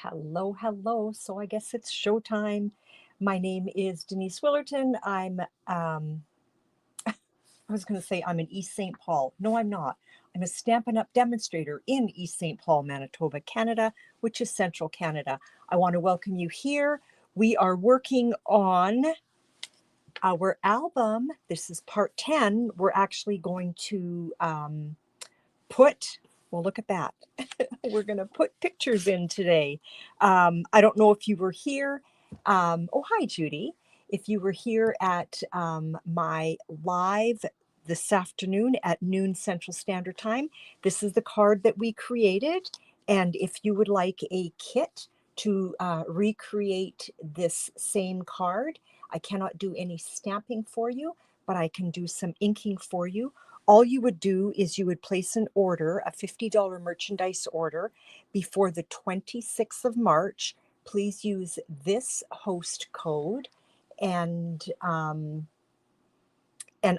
Hello, hello. So I guess it's showtime. My name is DeniseWillerton. I was going to say I'm in East St. Paul. No, I'm not. I'm a Stampin' Up! Demonstrator in East St. Paul, Manitoba, Canada, which is Central Canada. I want to welcome you here. We are working on our album. This is part 10. We're actually going to well, look at that. We're going to put pictures in today. I don't know if you were here. Oh, hi, Judy. If you were here at my live this afternoon at noon Central Standard Time, this is the card that we created. And if you would like a kit to recreate this same card, I cannot do any stamping for you, but I can do some inking for you. All you would do is you would place an order, a $50 merchandise order, before the 26th of March. Please use this host code, and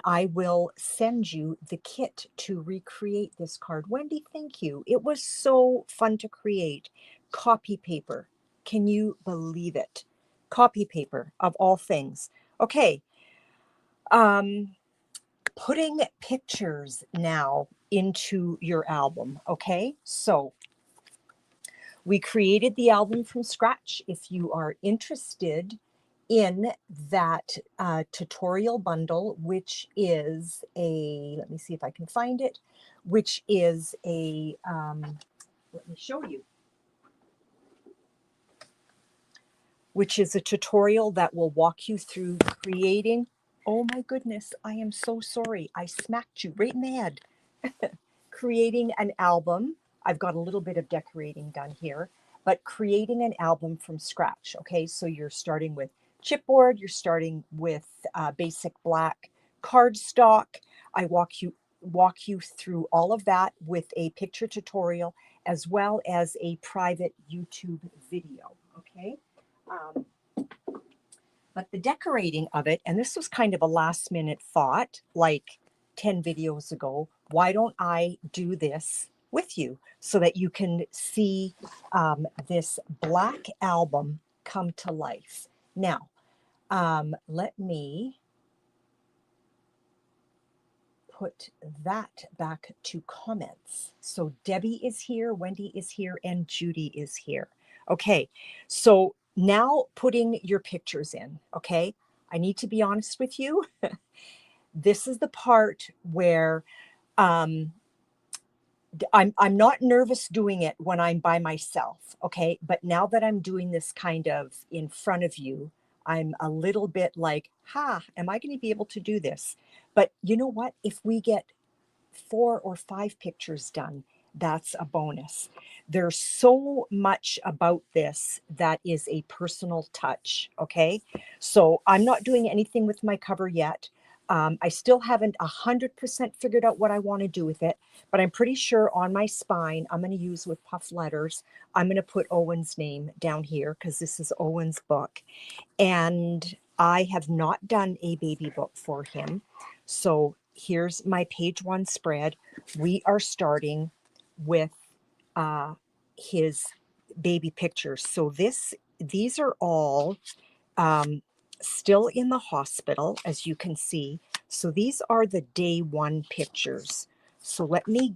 I will send you the kit to recreate this card. Wendy, thank you. It was so fun to create. Copy paper. Can you believe it? Copy paper, of all things. Okay. Putting pictures now into your album. Okay, so we created the album from scratch. If you are interested in that tutorial bundle, which is let me see if I can find it, which is let me show you, which is a tutorial that will walk you through creating. Oh my goodness, I am so sorry. I smacked you right in the head. Creating an album. I've got a little bit of decorating done here, but creating an album from scratch. Okay, so you're starting with chipboard, you're starting with basic black cardstock. I walk you through all of that with a picture tutorial as well as a private YouTube video. Okay. But the decorating of it, and this was kind of a last minute thought, like 10 videos ago, why don't I do this with you so that you can see this black album come to life. Now, let me put that back to comments. So Debbie is here, Wendy is here, and Judy is here. Okay, so now putting your pictures in, okay? I need to be honest with you. This is the part where I'm not nervous doing it when I'm by myself, okay? But now that I'm doing this kind of in front of you, I'm a little bit like, am I going to be able to do this? But you know what? If we get 4 or 5 pictures done, that's a bonus. There's so much about this that is a personal touch, okay? So I'm not doing anything with my cover yet. I still haven't 100% figured out what I want to do with it, but I'm pretty sure on my spine, I'm going to use with puff letters, I'm going to put Owen's name down here because this is Owen's book. And I have not done a baby book for him. So here's my page 1 spread. We are starting with his baby pictures. So these are all still in the hospital, as you can see. So these are the day 1 pictures. So let me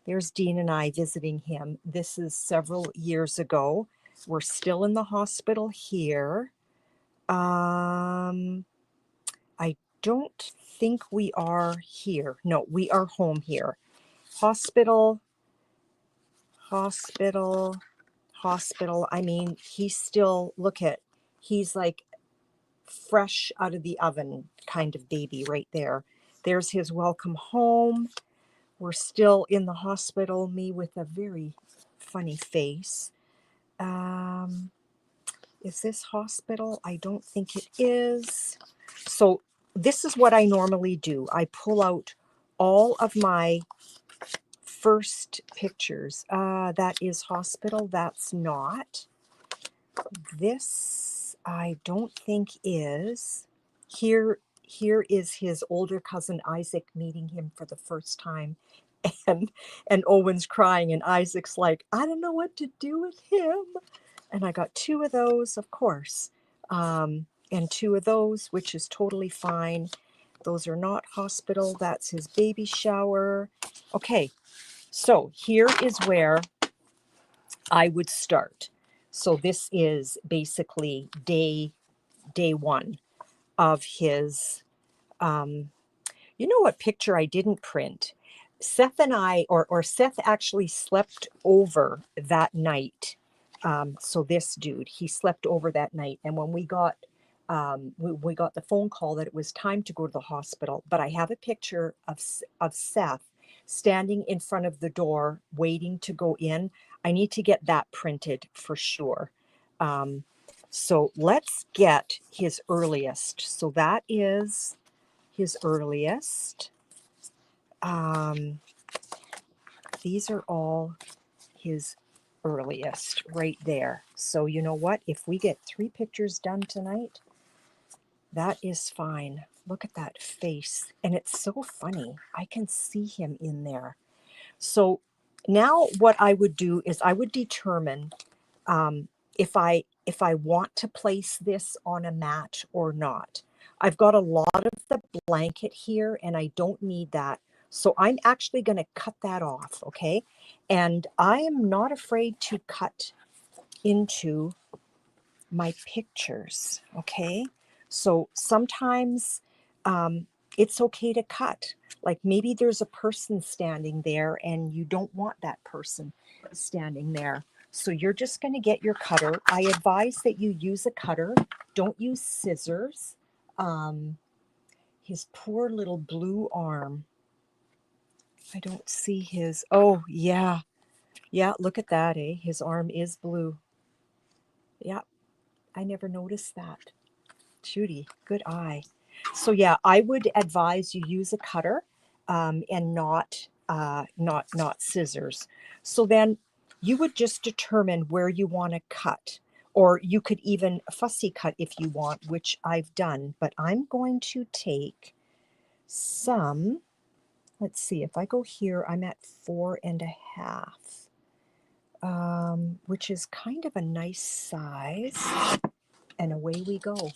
there's Dean and I visiting him. This is several years ago. We're still in the hospital here. I don't think we are here. No, we are home here. Hospital. I mean, he's still, he's like fresh out of the oven kind of baby right there. There's his welcome home. We're still in the hospital, me with a very funny face. Is this hospital? I don't think it is. So this is what I normally do. I pull out all of my first pictures. That is hospital. That's not. This I don't think is. Here is his older cousin Isaac meeting him for the first time. and Owen's crying, and Isaac's like, I don't know what to do with him. And I got 2 of those, of course, and 2 of those, which is totally fine. Those are not hospital. That's his baby shower. Okay, so here is where I would start. So this is basically day 1 of his, you know what picture I didn't print? Seth and I, or Seth actually slept over that night. So this dude, he slept over that night. And when we got the phone call that it was time to go to the hospital, but I have a picture of Seth standing in front of the door waiting to go in. I need to get that printed for sure. So let's get his earliest. So that is his earliest. These are all his earliest right there. So you know what? If we get 3 pictures done tonight, that is fine. Look at that face. And it's so funny. I can see him in there. So now what I would do is I would determine if I want to place this on a mat or not. I've got a lot of the blanket here and I don't need that. So I'm actually going to cut that off, okay? And I am not afraid to cut into my pictures, okay? So sometimes it's okay to cut. Like maybe there's a person standing there and you don't want that person standing there. So you're just going to get your cutter. I advise that you use a cutter. Don't use scissors. His poor little blue arm. I don't see his, oh yeah. Yeah, look at that, eh? His arm is blue. Yeah, I never noticed that. Judy, good eye. So yeah, I would advise you use a cutter and not scissors. So then you would just determine where you want to cut, or you could even fussy cut if you want, which I've done. But I'm going to take some. Let's see, if I go here, I'm at 4.5, which is kind of a nice size. And away we go.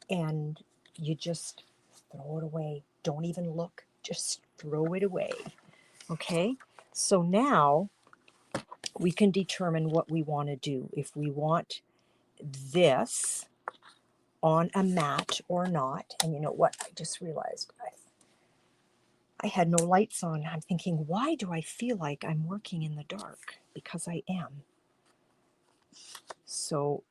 And you just throw it away. Don't even look, just throw it away. Okay, so now we can determine what we want to do. If we want this on a mat or not. And you know what? I just realized I had no lights on. I'm thinking, why do I feel like I'm working in the dark? Because I am. So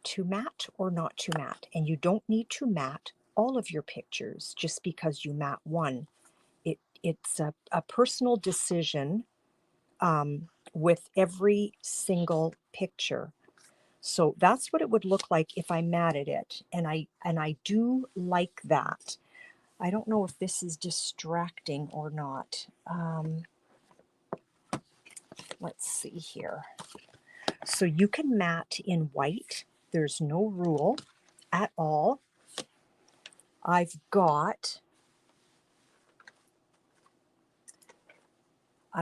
to mat or not to mat. And you don't need to mat all of your pictures just because you mat one. It's a personal decision with every single picture. So that's what it would look like if I matted it. And I do like that. I don't know if this is distracting or not. Let's see here. So you can mat in white. There's no rule at all. I'm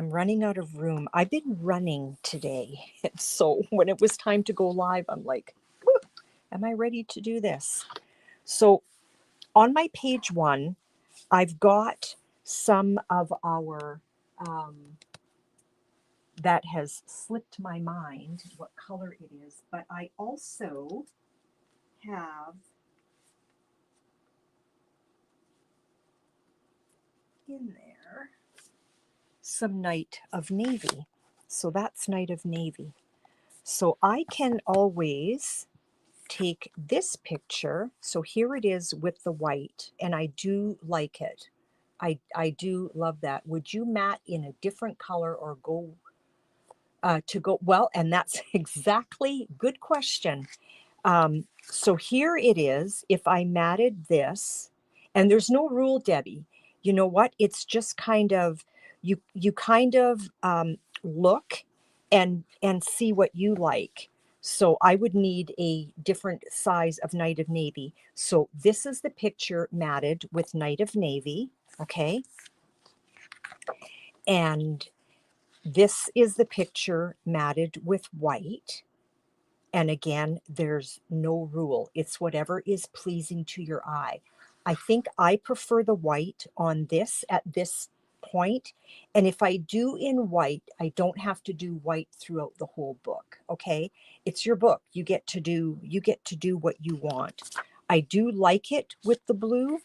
running out of room. I've been running today. And so when it was time to go live, I'm like, am I ready to do this? So on my page 1, I've got some of our, that has slipped my mind what color it is, but I also have in there some Night of Navy. So that's Night of Navy. So I can always take this picture. So here it is with the white, and I do like it. I do love that. Would you mat in a different color or go well? And that's exactly good question. So here it is. If I matted this, and there's no rule, Debbie, you know what? It's just kind of, you kind of look and see what you like. So I would need a different size of Night of Navy. So this is the picture matted with Night of Navy. Okay. And this is the picture matted with white. And again, there's no rule. It's whatever is pleasing to your eye. I think I prefer the white on this at this point. And if I do in white, I don't have to do white throughout the whole book. Okay. It's your book. You get to do what you want. I do like it with the blue,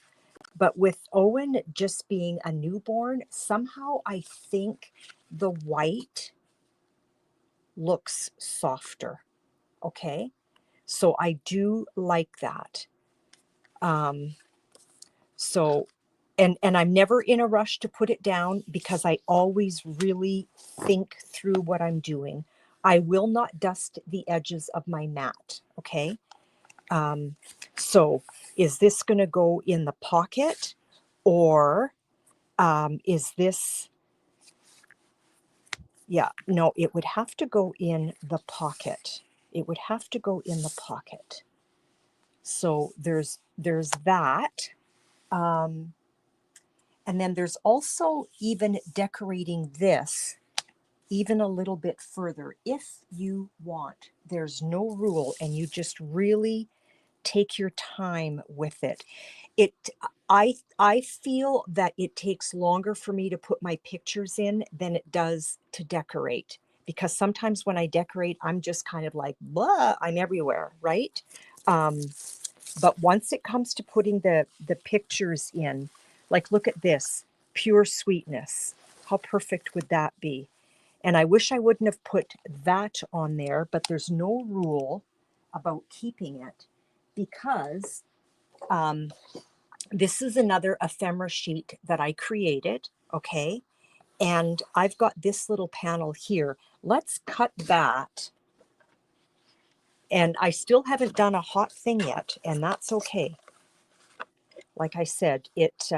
but with Owen just being a newborn, somehow I think the white looks softer. Okay. So I do like that. So, and I'm never in a rush to put it down because I always really think through what I'm doing. I will not dust the edges of my mat. Okay. So is this going to go in the pocket, or is this, yeah, no, it would have to go in the pocket. It would have to go in the pocket. So there's that. And then there's also even decorating this even a little bit further if you want. There's no rule, and you just really take your time with it. I feel that it takes longer for me to put my pictures in than it does to decorate, because sometimes when I decorate, I'm just kind of like, blah, I'm everywhere, right? But once it comes to putting the pictures in, like look at this, pure sweetness. How perfect would that be? And I wish I wouldn't have put that on there, but there's no rule about keeping it because this is another ephemera sheet that I created, okay? And I've got this little panel here. Let's cut that. And I still haven't done a hot thing yet, and that's okay. Like I said, it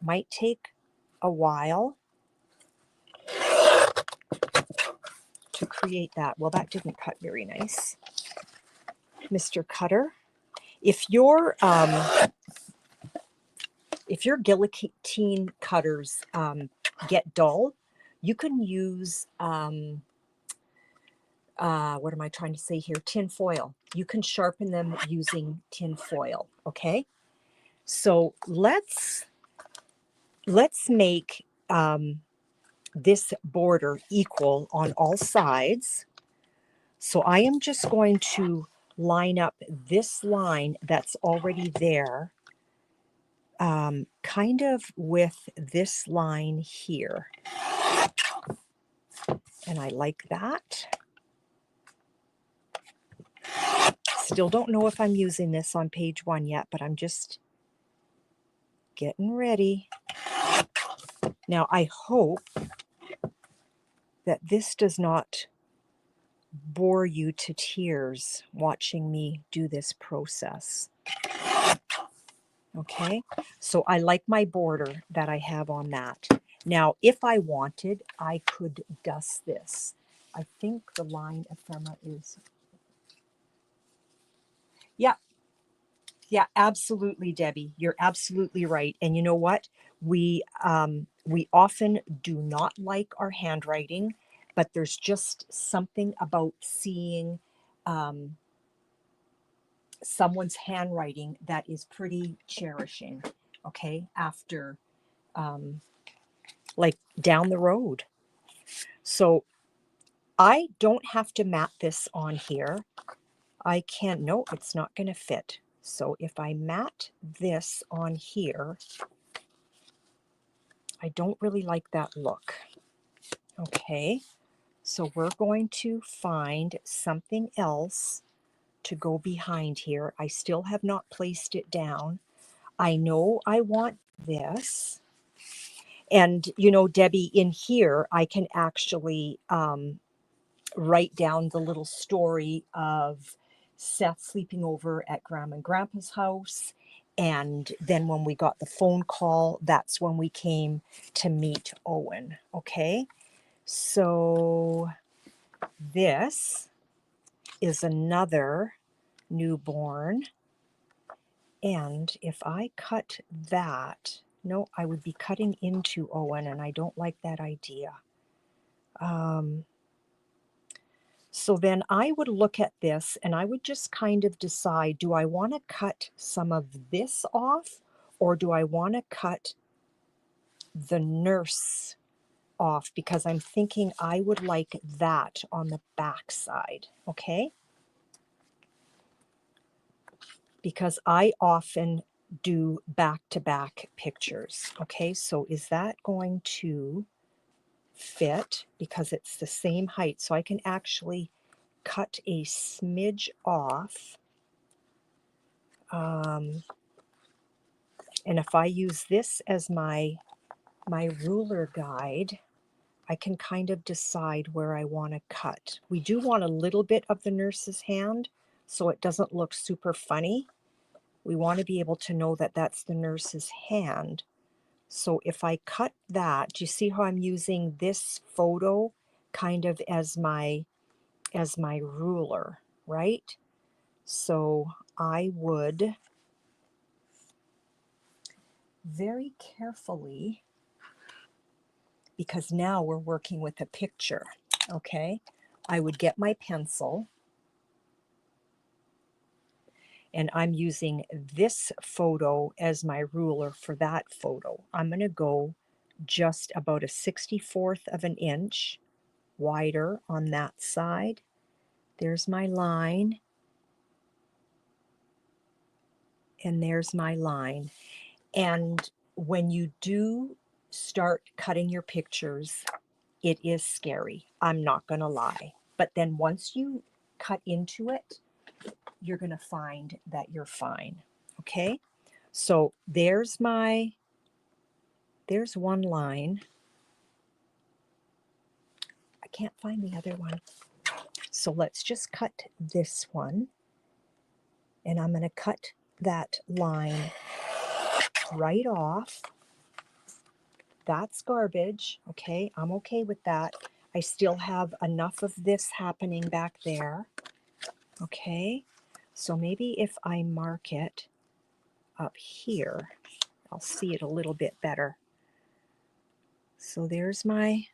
might take a while to create that. Well, that didn't cut very nice, Mr. Cutter. If your guillotine cutters get dull, you can use what am I trying to say here? Tin foil. You can sharpen them using tin foil. Okay, so let's make this border equal on all sides. So I am just going to line up this line that's already there, kind of with this line here. And I like that. Still don't know if I'm using this on page 1 yet, but I'm just getting ready. Now I hope that this does not bore you to tears watching me do this process. Okay, so I like my border that I have on that. Now, if I wanted, I could dust this. I think the line ephemera is, yeah, absolutely, Debbie. You're absolutely right. And you know what? We often do not like our handwriting, but there's just something about seeing someone's handwriting that is pretty cherishing, okay, after like down the road. So I don't have to mat this on here. I can't, no, it's not going to fit. So if I mat this on here, I don't really like that look. Okay, so we're going to find something else to go behind here. I still have not placed it down. I know I want this. And, you know, Debbie, in here, I can actually write down the little story of Seth sleeping over at Grandma and Grandpa's house. And then when we got the phone call, that's when we came to meet Owen. Okay, so this is another newborn. And if I cut that, No, I would be cutting into Owen, and I don't like that idea. So then I would look at this and I would just kind of decide, do I want to cut some of this off, or do I want to cut the nurse off? Because I'm thinking I would like that on the back side, okay? Because I often do back-to-back pictures, okay? So is that going to fit? Because it's the same height, so I can actually cut a smidge off. And if I use this as my ruler guide, I can kind of decide where I want to cut. We do want a little bit of the nurse's hand so it doesn't look super funny. We want to be able to know that that's the nurse's hand. So if I cut that, do you see how I'm using this photo kind of as my ruler, right? So I would very carefully, because now we're working with a picture, okay? I would get my pencil, and I'm using this photo as my ruler for that photo. I'm going to go just about a 64th of an inch wider on that side. There's my line, and there's my line. And when you do start cutting your pictures, it is scary. I'm not going to lie. But then once you cut into it, you're going to find that you're fine. Okay? So there's one line. I can't find the other one. So let's just cut this one. And I'm going to cut that line right off. That's garbage. Okay? I'm okay with that. I still have enough of this happening back there. Okay? So maybe if I mark it up here, I'll see it a little bit better. So there's my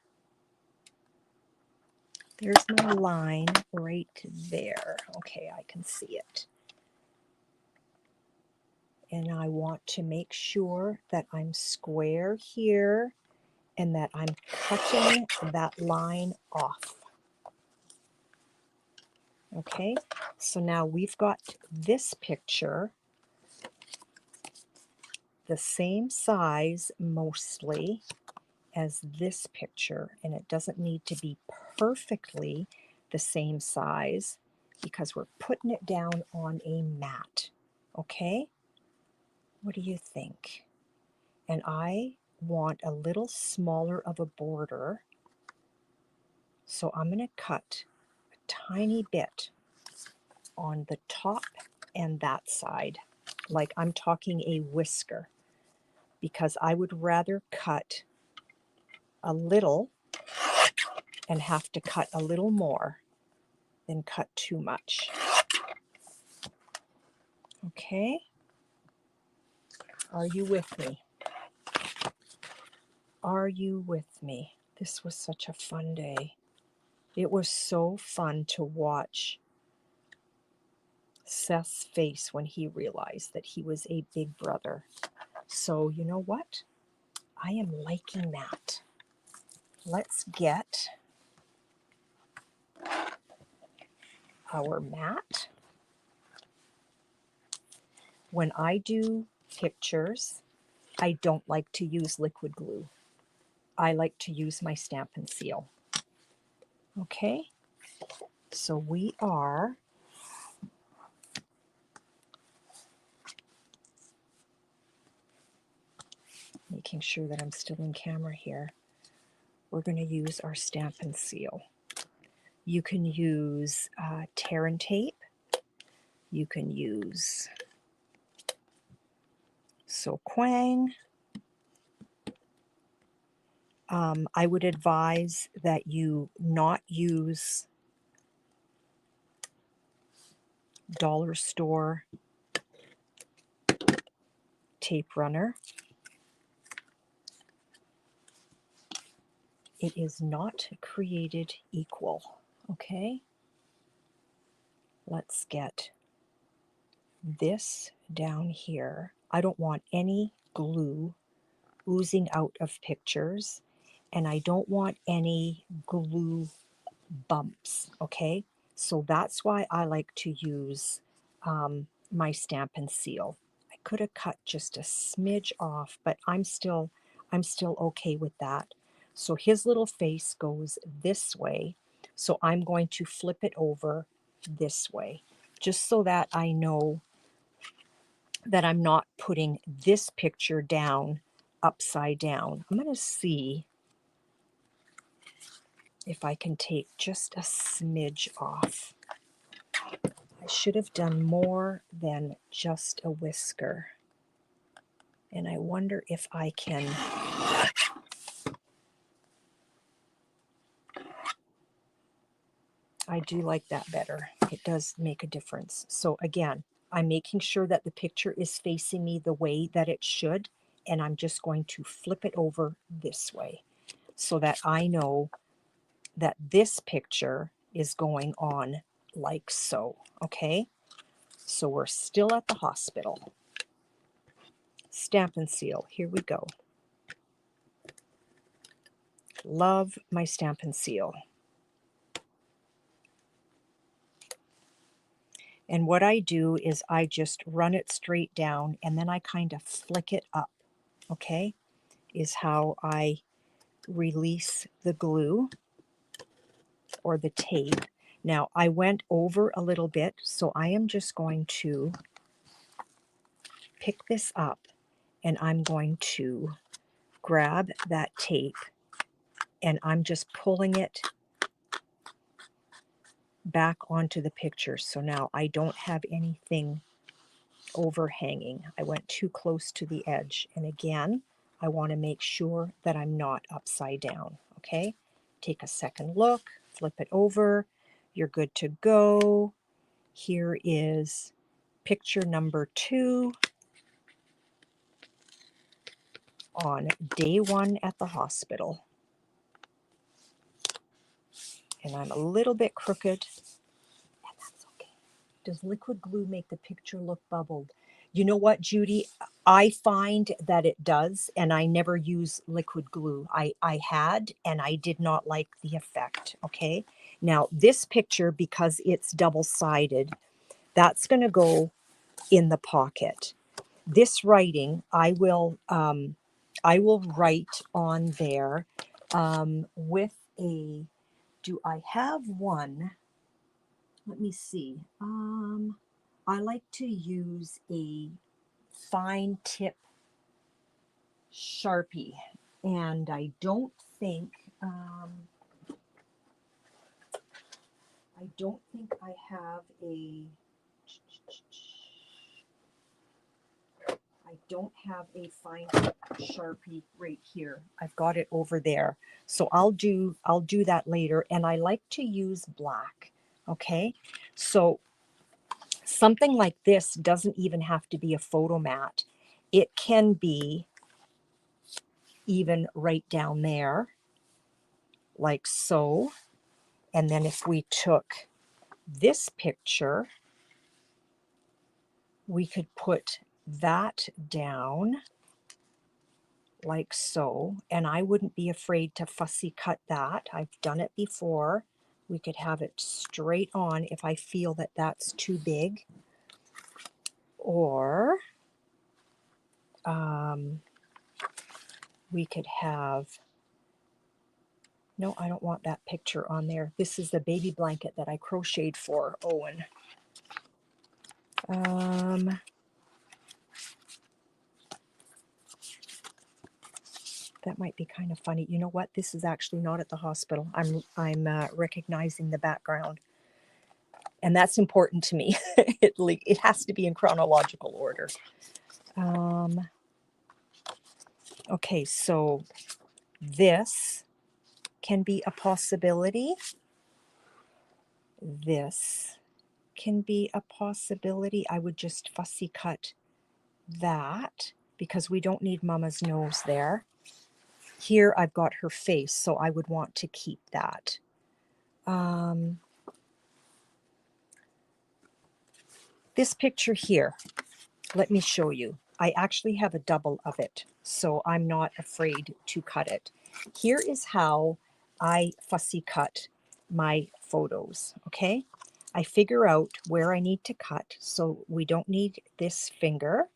line right there. Okay, I can see it. And I want to make sure that I'm square here and that I'm cutting that line off. Okay, so now we've got this picture the same size mostly as this picture, and it doesn't need to be perfectly the same size because we're putting it down on a mat. Okay? What do you think? And I want a little smaller of a border, so I'm going to cut a tiny bit on the top and that side, like I'm talking a whisker, because I would rather cut a little and have to cut a little more than cut too much. Okay? Are you with me? Are you with me? This was such a fun day. It was so fun to watch Seth's face when he realized that he was a big brother. So you know what? I am liking that. Let's get our mat. When I do pictures, I don't like to use liquid glue. I like to use my Stampin' Seal. Okay, so we are making sure that I'm still in camera here. We're going to use our Stampin' Seal. You can use tear and tape. You can use So Quang. I would advise that you not use dollar store tape runner. It is not created equal, okay? Let's get this down here. I don't want any glue oozing out of pictures, and I don't want any glue bumps, okay? So that's why I like to use my Stampin' Seal. I could have cut just a smidge off, but I'm still okay with that. So his little face goes this way, so I'm going to flip it over this way, just so that I know that I'm not putting this picture down upside down. I'm going to see if I can take just a smidge off. I should have done more than just a whisker. And I wonder if I can... I do like that better. It does make a difference. So again, I'm making sure that the picture is facing me the way that it should, and I'm just going to flip it over this way so that I know that this picture is going on like so, okay? So we're still at the hospital. Stampin' Seal, here we go. Love my Stampin' Seal. And what I do is I just run it straight down and then I kind of flick it up, okay? Is how I release the glue or the tape. Now I went over a little bit, so I am just going to pick this up and I'm going to grab that tape and I'm just pulling it back onto the picture. So now I don't have anything overhanging. I went too close to the edge. And again, I want to make sure that I'm not upside down. Okay, take a second look, flip it over. You're good to go. Here is picture number 2 on day 1 at the hospital. And I'm a little bit crooked, and that's okay. Does liquid glue make the picture look bubbled? You know what, Judy? I find that it does, and I never use liquid glue. I had, and I did not like the effect, okay? Now, this picture, because it's double-sided, that's going to go in the pocket. This writing, I will write on there with a, do I have one? Let me see. I like to use a fine tip Sharpie, and I don't think I have a fine tip Sharpie right here. I've got it over there. So I'll do that later, and I like to use black. Okay? So something like this doesn't even have to be a photo mat. It can be even right down there, like so. And then if we took this picture, we could put that down like so. And I wouldn't be afraid to fussy cut that. I've done it before. We could have it straight on if I feel that that's too big. Or we could have, no, I don't want that picture on there. This is the baby blanket that I crocheted for Owen. That might be kind of funny. You know what? This is actually not at the hospital. I'm recognizing the background. And that's important to me. It has to be in chronological order. Okay, so this can be a possibility. This can be a possibility. I would just fussy cut that because we don't need Mama's nose there. Here I've got her face, so I would want to keep that. This picture here, let me show you. I actually have a double of it, so I'm not afraid to cut it. Here is how I fussy cut my photos, okay? I figure out where I need to cut, so we don't need this finger.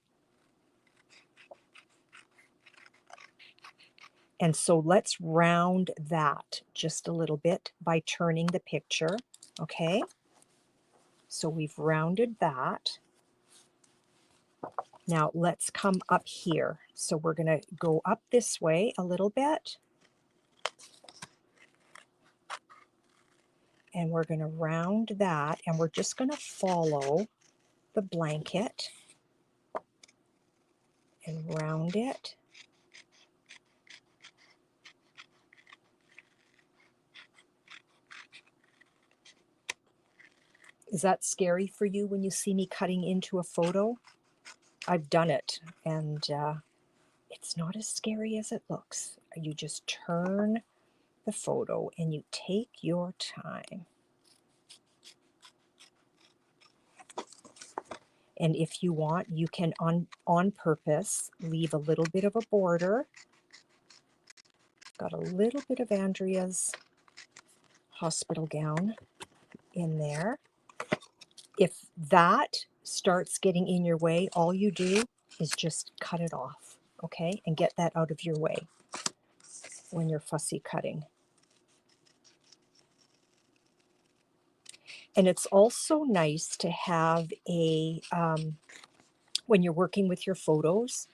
And so let's round that just a little bit by turning the picture, okay? So we've rounded that. Now let's come up here. So we're going to go up this way a little bit. And we're going to round that, and we're just going to follow the blanket and round it. Is that scary for you when you see me cutting into a photo? I've done it, and it's not as scary as it looks. You just turn the photo and you take your time. And if you want, you can on purpose leave a little bit of a border. Got a little bit of Andrea's hospital gown in there. If that starts getting in your way, all you do is just cut it off, okay? And get that out of your way when you're fussy cutting. And it's also nice to have a, when you're working with your photos,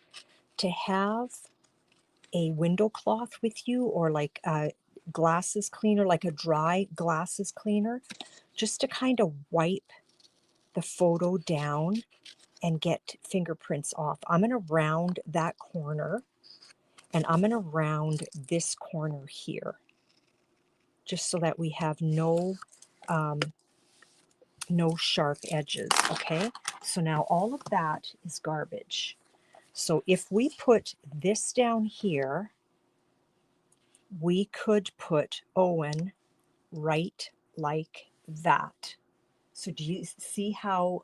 to have a window cloth with you, or like a glasses cleaner, like a dry glasses cleaner, just to kind of wipe the photo down and get fingerprints off. I'm going to round that corner, and I'm going to round this corner here, just so that we have no sharp edges, okay? So now all of that is garbage. So if we put this down here, we could put Owen right like that. So do you see how,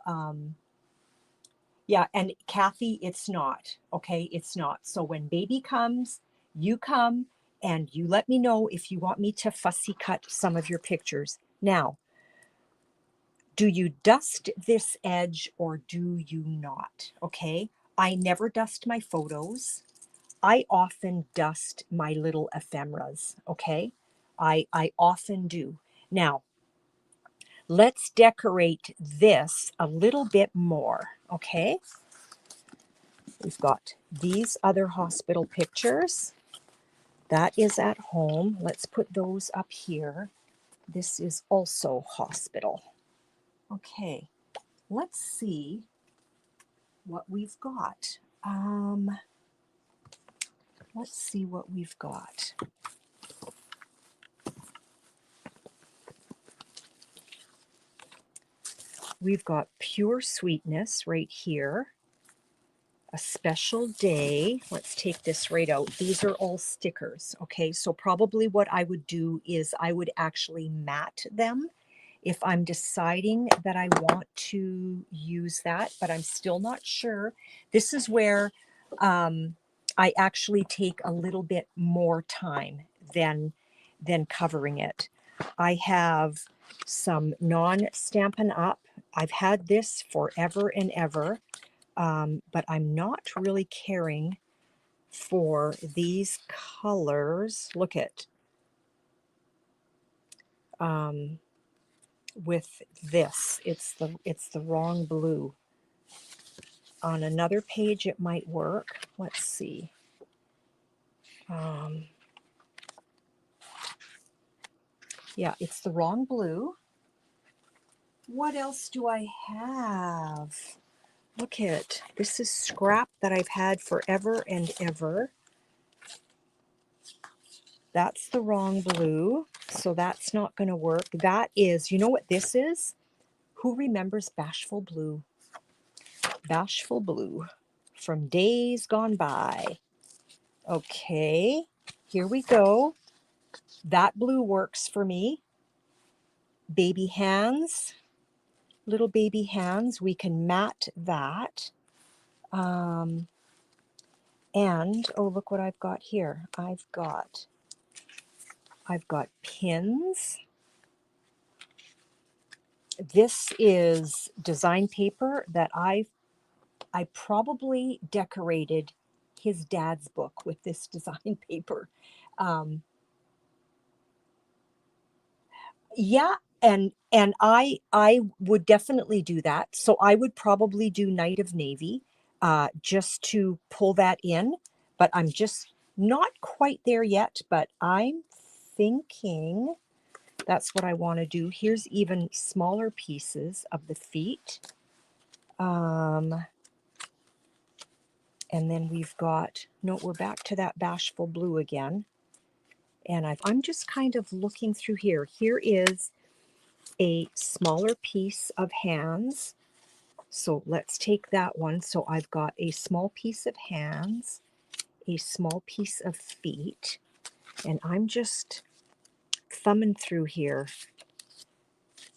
yeah, and Kathy, it's not, okay? It's not. So when baby comes, you come and you let me know if you want me to fussy cut some of your pictures. Now, do you dust this edge or do you not? Okay, I never dust my photos. I often dust my little ephemeras, okay? I often do. Now, let's decorate this a little bit more, okay? We've got these other hospital pictures. That is at home. Let's put those up here. This is also hospital. Okay, let's see what we've got. Let's see what we've got. We've got Pure Sweetness right here. A special day. Let's take this right out. These are all stickers, okay? So probably what I would do is I would actually mat them if I'm deciding that I want to use that, but I'm still not sure. This is where I actually take a little bit more time than covering it. I have some non-Stampin' Up. I've had this forever and ever. But I'm not really caring for these colors. Look at with this, it's the wrong blue. On another page it might work. Let's see. Yeah, it's the wrong blue. What else do I have? Look at this is scrap that I've had forever and ever. That's the wrong blue, so that's not going to work. That is, you know what this is? Who remembers Bashful Blue? Bashful Blue from days gone by. Okay, here we go. That blue works for me. Baby hands, little baby hands. We can mat that. And, oh, look what I've got here. I've got pins. This is design paper that I probably decorated his dad's book with this design paper. Yeah, and I would definitely do that. So I would probably do Night of Navy just to pull that in, but I'm just not quite there yet, but I'm thinking that's what I want to do. Here's even smaller pieces of the feet. And then we've got, no, we're back to that bashful blue again. And I'm just kind of looking through here. Here is a smaller piece of hands. So let's take that one. So I've got a small piece of hands, a small piece of feet, and I'm just thumbing through here.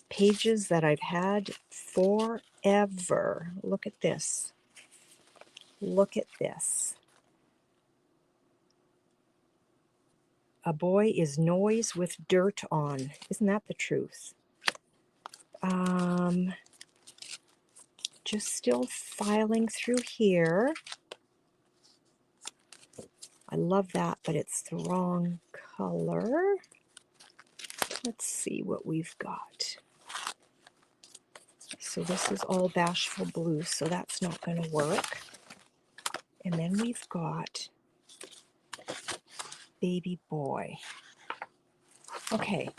Pages that I've had forever. Look at this. Look at this. A boy is noise with dirt on. Isn't that the truth? Just still filing through here. I love that, but it's the wrong color. Let's see what we've got. So this is all bashful blue, so that's not going to work. And then we've got baby boy. Okay.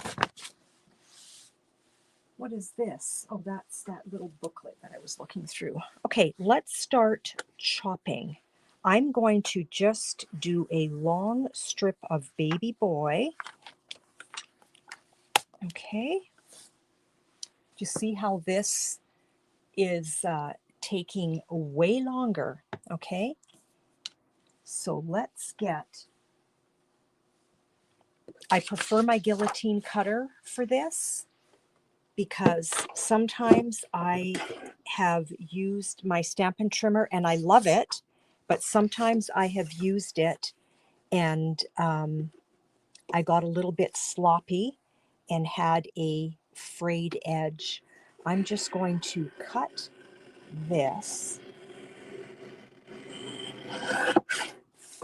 What is this? Oh, that's that little booklet that I was looking through. Okay, let's start chopping. I'm going to just do a long strip of baby boy. Okay. Do you see how this is taking way longer? Okay. So let's get, I prefer my guillotine cutter for this because sometimes I have used my Stampin' Trimmer and I love it, but sometimes I have used it and I got a little bit sloppy and had a frayed edge. I'm just going to cut this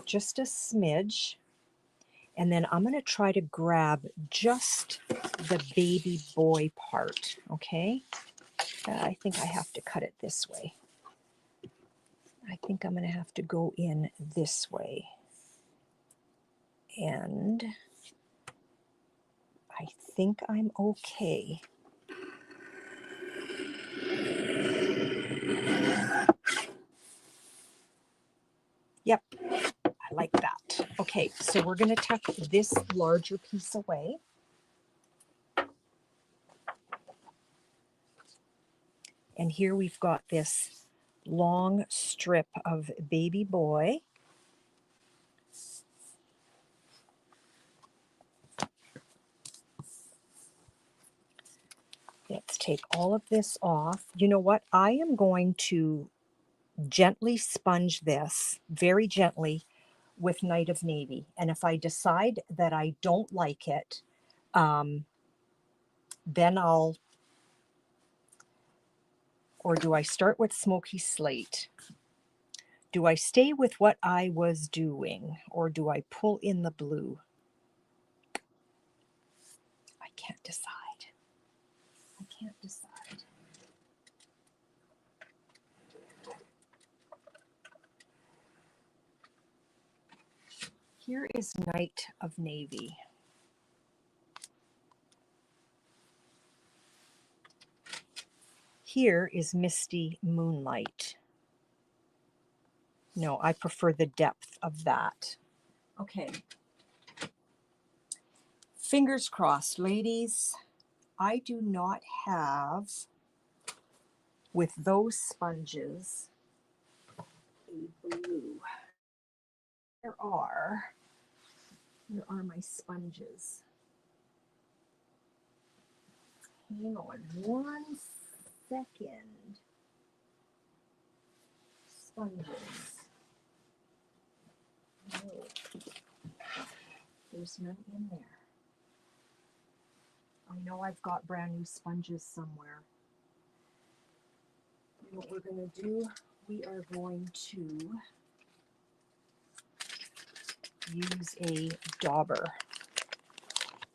just a smidge, and then I'm going to try to grab just the baby boy part, okay? I think I have to cut it this way. I think I'm going to have to go in this way. And I think I'm okay. Yep, I like that. Okay, so we're going to tuck this larger piece away. And here we've got this long strip of baby boy. Let's take all of this off. You know what? I am going to gently sponge this, very gently, with Night of Navy. And if I decide that I don't like it, then I'll, or do I start with Smoky Slate? Do I stay with what I was doing, or do I pull in the blue? I can't decide. I can't decide. Here is Night of Navy. Here is Misty Moonlight. No, I prefer the depth of that. Okay. Fingers crossed, ladies. I do not have, with those sponges, a blue. There are Where are my sponges? Hang on 1 second. Sponges. No, there's none in there. I know I've got brand new sponges somewhere. And what we're going to do, we are going to use a dauber.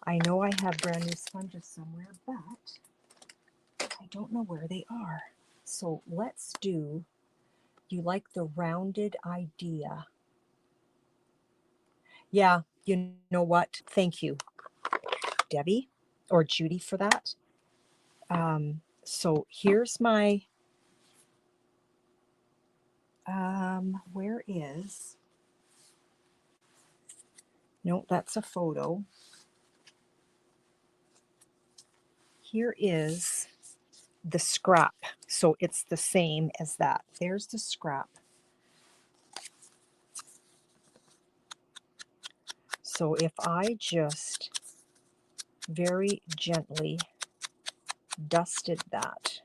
I know I have brand new sponges somewhere, but I don't know where they are. So let's do, you like the rounded idea? Yeah, you know what? Thank you, Debbie or Judy, for that. So here's my, where is, no, that's a photo. Here is the scrap. So it's the same as that. There's the scrap. So if I just very gently dusted that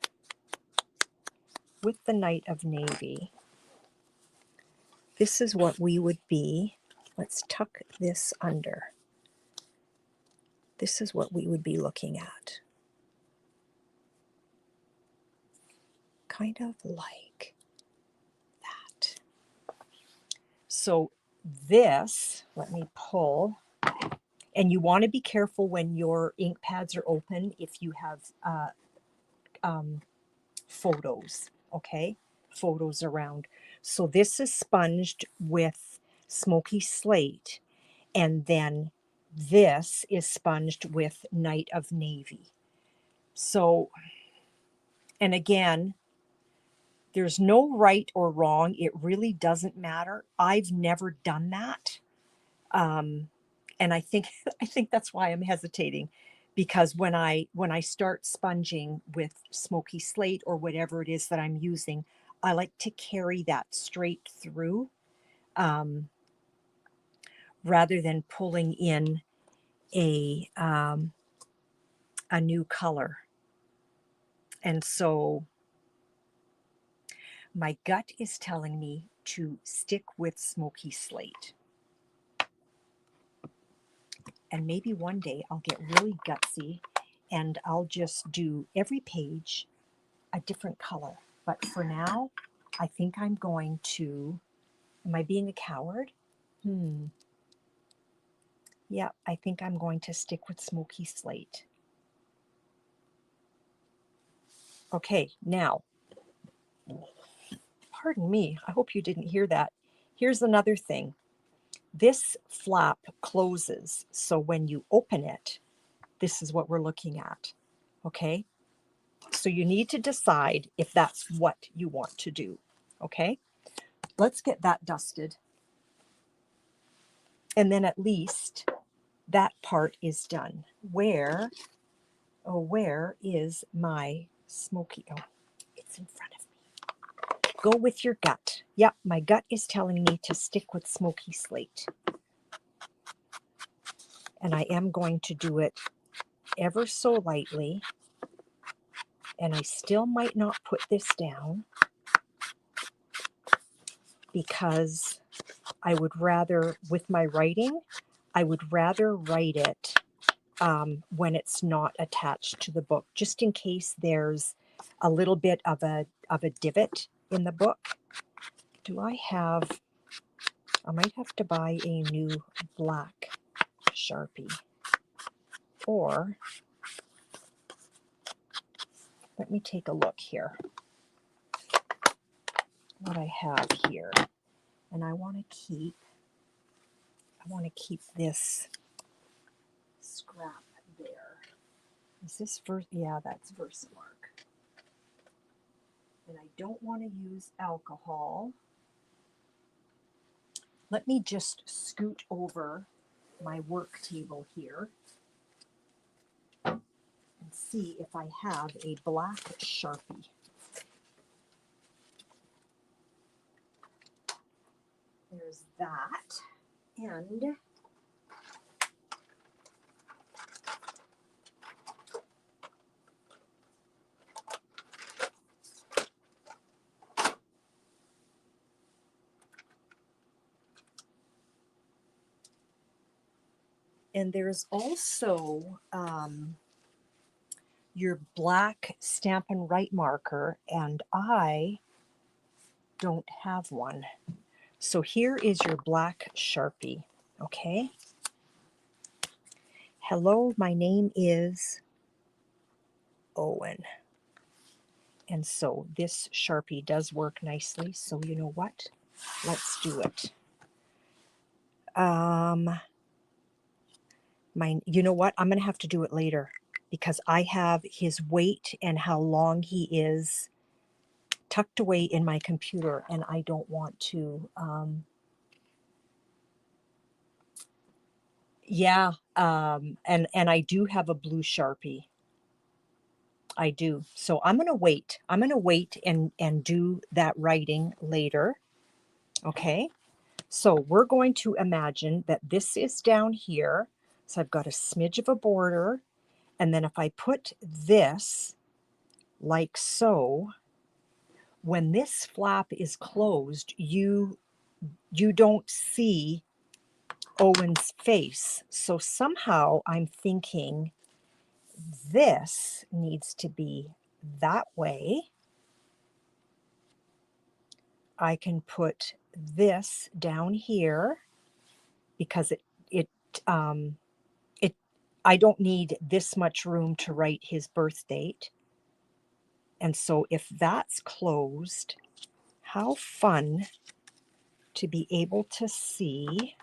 with the Night of Navy, this is what we would be. Let's tuck this under. This is what we would be looking at. Kind of like that. So this, let me pull, and you want to be careful when your ink pads are open if you have photos, okay? Photos around. So this is sponged with Smoky Slate, and then this is sponged with Night of Navy. So, and again, there's no right or wrong. It really doesn't matter. I've never done that. And I think that's why I'm hesitating, because when I start sponging with Smoky Slate or whatever it is that I'm using, I like to carry that straight through, rather than pulling in a new color. And so my gut is telling me to stick with Smoky Slate. And maybe one day I'll get really gutsy and I'll just do every page a different color. But for now, I think I'm going to, am I being a coward? Yeah, I think I'm going to stick with Smoky Slate. Okay, now, pardon me, I hope you didn't hear that. Here's another thing. This flap closes, so when you open it, this is what we're looking at, okay? So you need to decide if that's what you want to do, okay? Let's get that dusted. And then at least that part is done. Where is my smoky? Oh, it's in front of me. Go with your gut. Yep, my gut is telling me to stick with Smoky Slate. And I am going to do it ever so lightly. And I still might not put this down because I would rather, with my writing, I would rather write it when it's not attached to the book, just in case there's a little bit of a divot in the book. Do I have, I might have to buy a new black Sharpie, or let me take a look here what I have here. And I want to keep this scrap there. Is this yeah, that's Versamark. And I don't want to use alcohol. Let me just scoot over my work table here and see if I have a black Sharpie. There's that. And And there's also your black Stampin' Write marker, and I don't have one. So here is your black Sharpie, okay? Hello, my name is Owen. And so this Sharpie does work nicely, so you know what? Let's do it. You know what? I'm going to have to do it later because I have his weight and how long he is tucked away in my computer, and I don't want to. Yeah, and I do have a blue Sharpie. I do. So I'm going to wait. I'm going to wait and do that writing later. Okay. So we're going to imagine that this is down here. So I've got a smidge of a border. And then if I put this like so, when this flap is closed, you don't see Owen's face. So somehow I'm thinking this needs to be that way. I can put this down here because I don't need this much room to write his birth date. And so if that's closed, how fun to be able to see.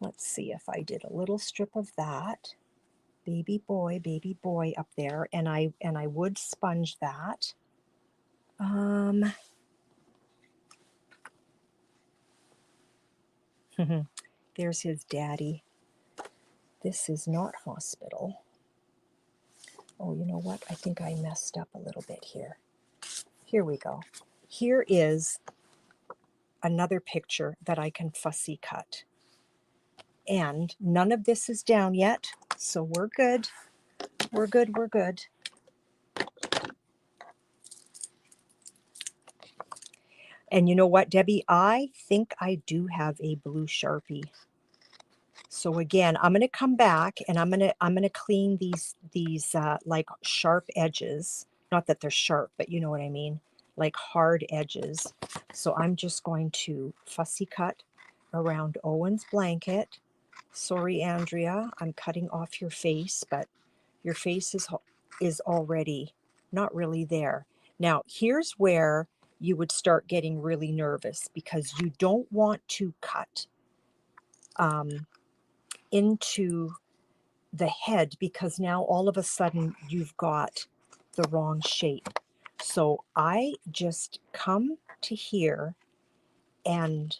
Let's see if I did a little strip of that. Baby boy up there, and I would sponge that. There's his daddy. This is not hospital. Oh, you know what? I think I messed up a little bit here. Here we go. Here is another picture that I can fussy cut. And none of this is down yet, so we're good. We're good, we're good. And you know what, Debbie? I think I do have a blue Sharpie. So again, I'm going to come back and I'm going to clean these like sharp edges. Not that they're sharp, but you know what I mean, like hard edges. So I'm just going to fussy cut around Owen's blanket. Sorry, Andrea, I'm cutting off your face, but your face is already not really there. Now, here's where you would start getting really nervous because you don't want to cut into the head because now all of a sudden you've got the wrong shape. So I just come to here and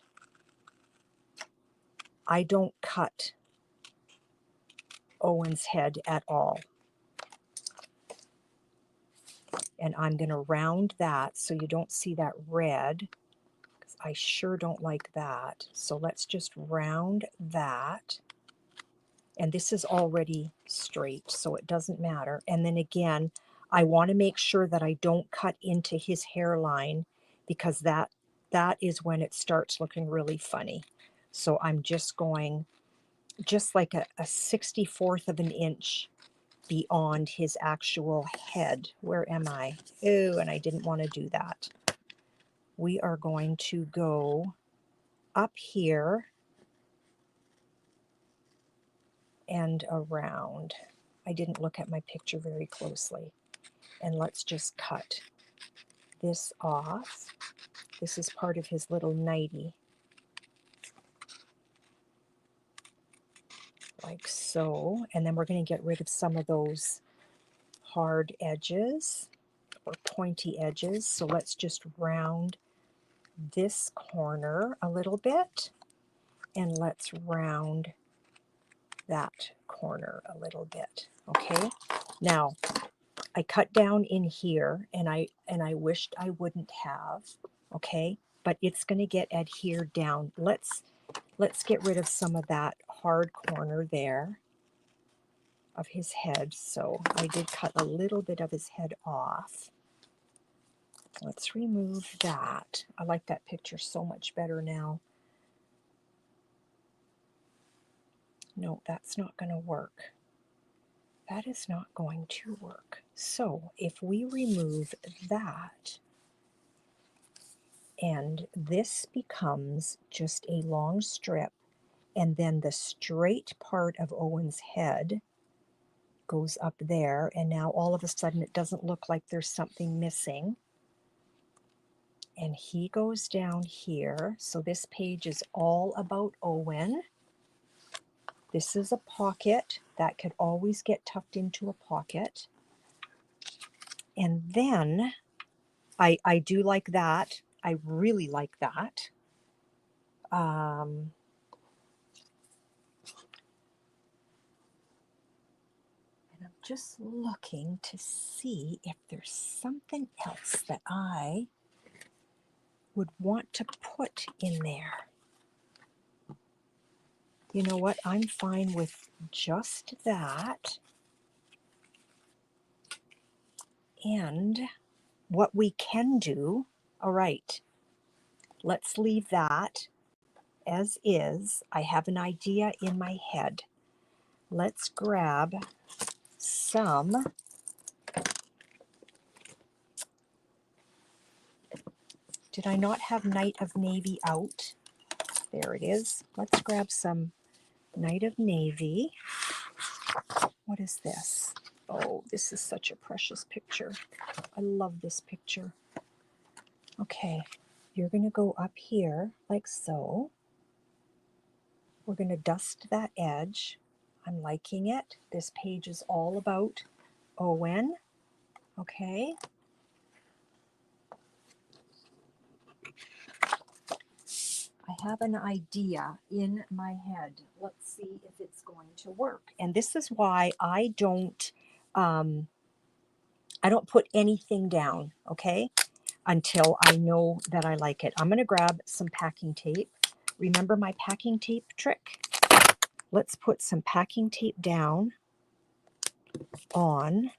I don't cut Owen's head at all. And I'm going to round that so you don't see that red, because I sure don't like that. So let's just round that. And this is already straight, so it doesn't matter. And then again, I want to make sure that I don't cut into his hairline because that is when it starts looking really funny. So I'm just going just like a 64th of an inch beyond his actual head. Where am I? Oh, and I didn't want to do that. We are going to go up here and around. I didn't look at my picture very closely. And let's just cut this off. This is part of his little nightie. Like so. And then we're going to get rid of some of those hard edges or pointy edges. So let's just round this corner a little bit. And let's round that corner a little bit. Okay. Now, I cut down in here and I wished I wouldn't have, okay? But it's going to get adhered down. Let's get rid of some of that hard corner there of his head. So I did cut a little bit of his head off. Let's remove that. I like that picture so much better now. No, that's not going to work. That is not going to work. So if we remove that, and this becomes just a long strip, and then the straight part of Owen's head goes up there, and now all of a sudden it doesn't look like there's something missing. And he goes down here. So this page is all about Owen. This is a pocket that could always get tucked into a pocket. And then I do like that. I really like that. And I'm just looking to see if there's something else that I would want to put in there. You know what? I'm fine with just that. And what we can do, all right, let's leave that as is. I have an idea in my head. Let's grab some Did I not have Night of Navy out? There it is. Let's grab some Night of Navy. What is this? Oh, this is such a precious picture. I love this picture. Okay, you're going to go up here like so. We're going to dust that edge. I'm liking it. This page is all about Owen. Okay. I have an idea in my head. Let's see if it's going to work. And this is why I don't put anything down, okay, until I know that I like it. I'm going to grab some packing tape. Remember my packing tape trick? Let's put some packing tape down on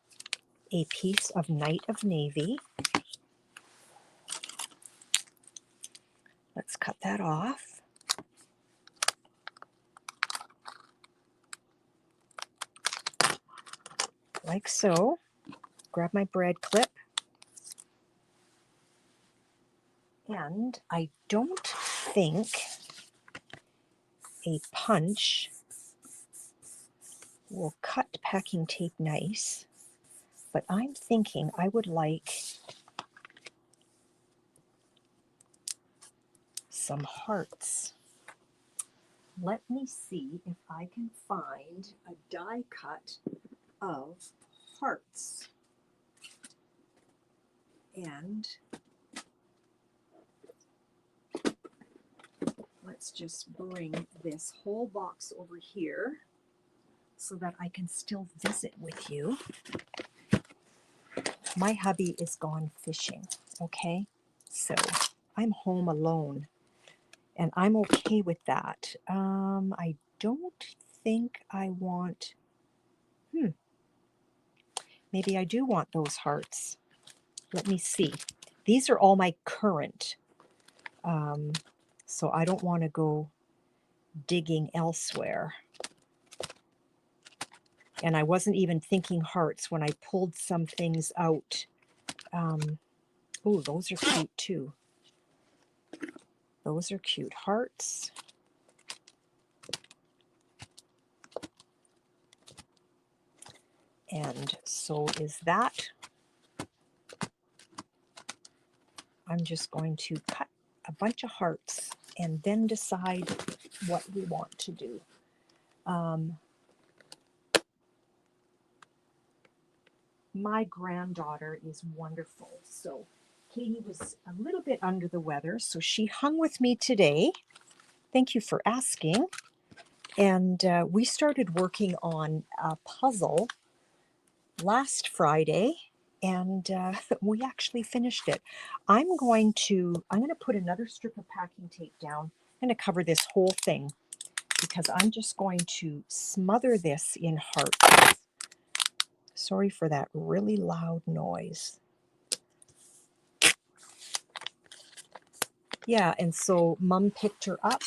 a piece of Night of Navy. Let's cut that off. Like so. Grab my brad clip. And I don't think a punch will cut packing tape nice, but I'm thinking I would like some hearts. Let me see if I can find a die cut of hearts. And let's just bring this whole box over here so that I can still visit with you. My hubby is gone fishing, okay? So I'm home alone, and I'm okay with that. I don't think I want, maybe I do want those hearts. Let me see. These are all my current, so I don't want to go digging elsewhere. And I wasn't even thinking hearts when I pulled some things out. Oh, those are cute too. Those are cute hearts. And so is that. I'm just going to cut a bunch of hearts and then decide what we want to do. My granddaughter is wonderful. So Katie was a little bit under the weather, so she hung with me today. Thank you for asking. And we started working on a puzzle last Friday, and we actually finished it. I'm going to put another strip of packing tape down. I'm going to cover this whole thing because I'm just going to smother this in hearts. Sorry for that really loud noise. Yeah, and so Mom picked her up.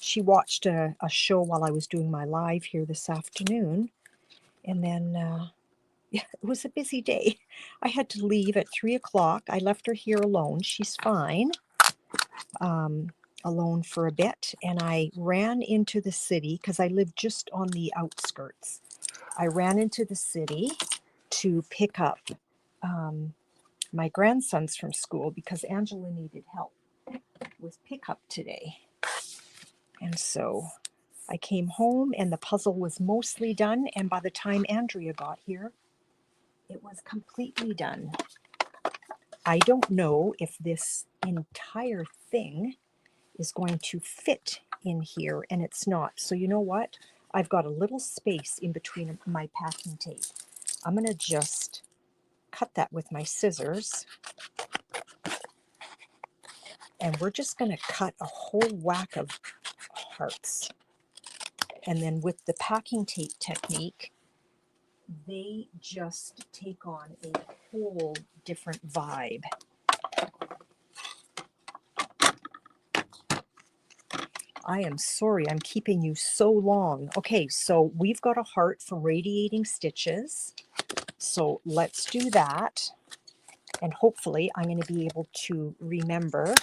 She watched a show while I was doing my live here this afternoon. And then, yeah, it was a busy day. I had to leave at 3 o'clock. I left her here alone. She's fine, alone for a bit. And I ran into the city because I live just on the outskirts. I ran into the city to pick up my grandsons from school because Angela needed help with pickup today. And so I came home and the puzzle was mostly done. And by the time Andrea got here, it was completely done. I don't know if this entire thing is going to fit in here, and it's not. So you know what? I've got a little space in between my packing tape. I'm going to just cut that with my scissors. And we're just going to cut a whole whack of hearts. And then with the packing tape technique, they just take on a whole different vibe. I am sorry I'm keeping you so long. Okay, so we've got a heart for radiating stitches. So let's do that. And hopefully I'm going to be able to remember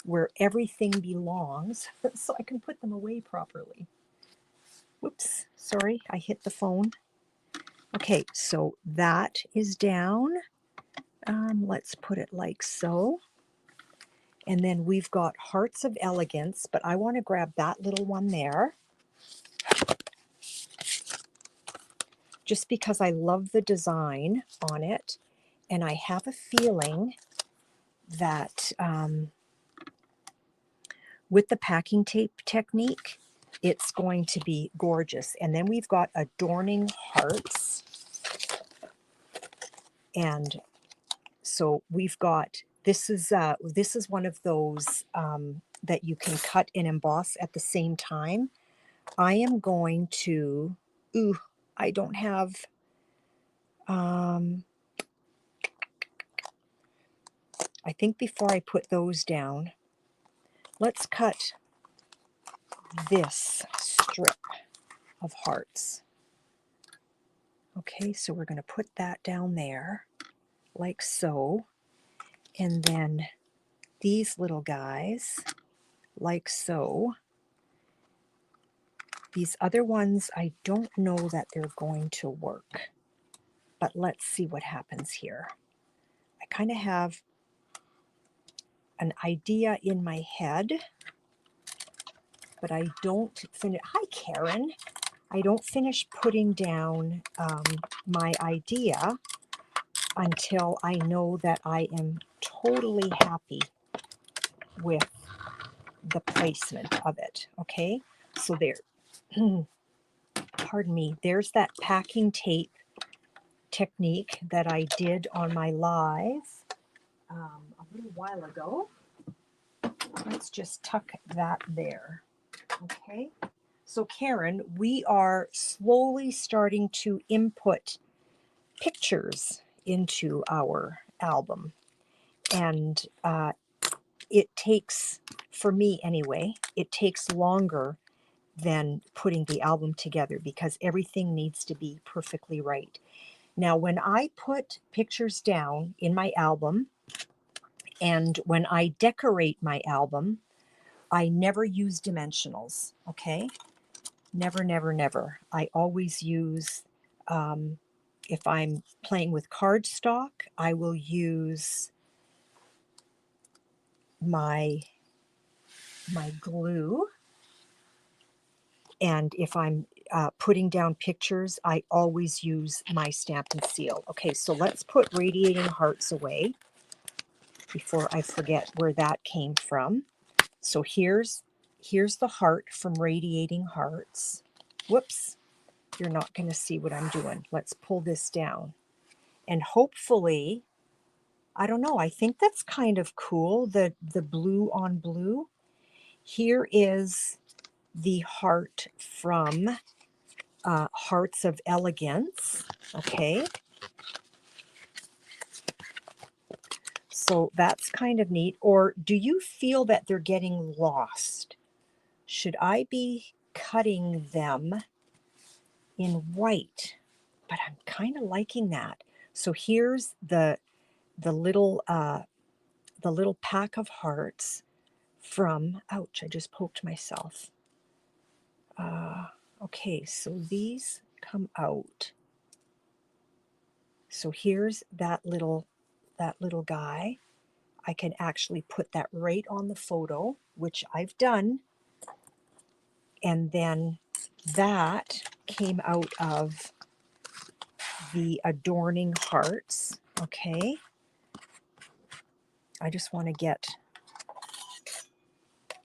where everything belongs so I can put them away properly. Whoops, sorry, I hit the phone. Okay, so that is down. Let's put it like so. And then we've got Hearts of Elegance, but I want to grab that little one there. Just because I love the design on it. And I have a feeling that with the packing tape technique, it's going to be gorgeous. And then we've got Adorning Hearts. And so we've got, this is one of those that you can cut and emboss at the same time. I am going to, I don't have, I think before I put those down, let's cut this strip of hearts. Okay, so we're going to put that down there like so. And then these little guys like so. These other ones, I don't know that they're going to work, but let's see what happens here. I kind of have an idea in my head, but I don't finish. Hi, Karen. I don't finish putting down my idea until I know that I am totally happy with the placement of it. Okay, so there. Pardon me, there's that packing tape technique that I did on my live a little while ago. Let's just tuck that there. Okay, so Karen, we are slowly starting to input pictures into our album, and it takes, for me anyway, it takes longer than putting the album together because everything needs to be perfectly right. Now, when I put pictures down in my album and when I decorate my album, I never use dimensionals, okay? Never, never, never. I always use, if I'm playing with cardstock, I will use my glue. And if I'm putting down pictures, I always use my Stampin' Seal. Okay, so let's put Radiating Hearts away before I forget where that came from. So here's the heart from Radiating Hearts. Whoops, you're not going to see what I'm doing. Let's pull this down. And hopefully, I don't know, I think that's kind of cool, the blue on blue. Here is the heart from Hearts of Elegance. Okay. So that's kind of neat. Or do you feel that they're getting lost? Should I be cutting them in white? But I'm kind of liking that. So here's the little pack of hearts from, ouch, I just poked myself. Okay, so these come out. So here's that little guy. I can actually put that right on the photo, which I've done. And then that came out of the adorning hearts. Okay. I just want to get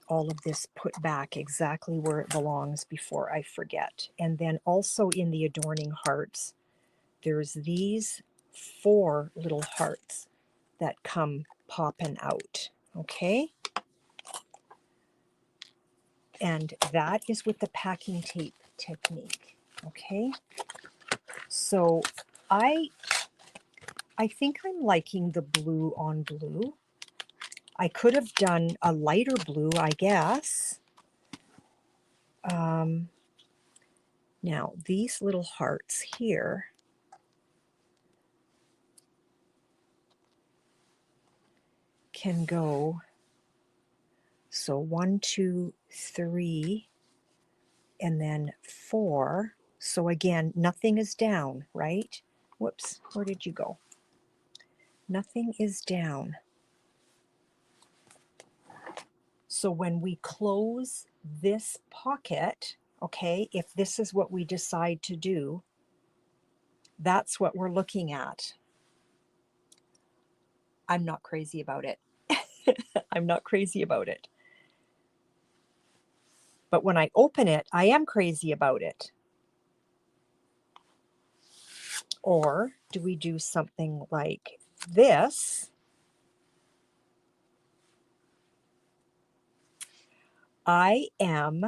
all of this put back exactly where it belongs before I forget. And then also in the adorning hearts, there's these 4 little hearts that come popping out. Okay. And that is with the packing tape technique. Okay. So I think I'm liking the blue on blue. I could have done a lighter blue, I guess. Now, these little hearts here can go, so 1, 2, 3, and then 4. So again, nothing is down, right? Whoops, where did you go? Nothing is down. So when we close this pocket, okay, if this is what we decide to do, that's what we're looking at. I'm not crazy about it. I'm not crazy about it. But when I open it, I am crazy about it. Or do we do something like this? I am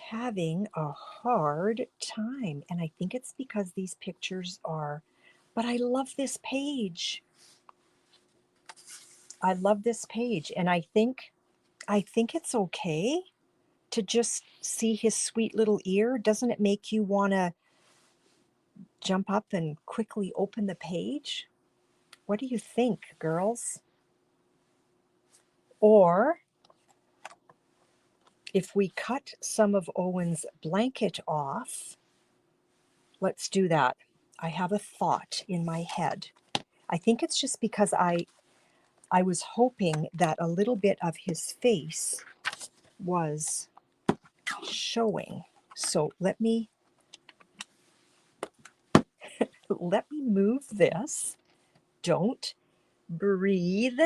having a hard time, and I think it's because these pictures are, but I love this page. I love this page, and I think it's okay to just see his sweet little ear. Doesn't it make you want to jump up and quickly open the page? What do you think, girls? Or if we cut some of Owen's blanket off, let's do that. I have a thought in my head. I think it's just because I was hoping that a little bit of his face was showing. So let me move this. Don't breathe.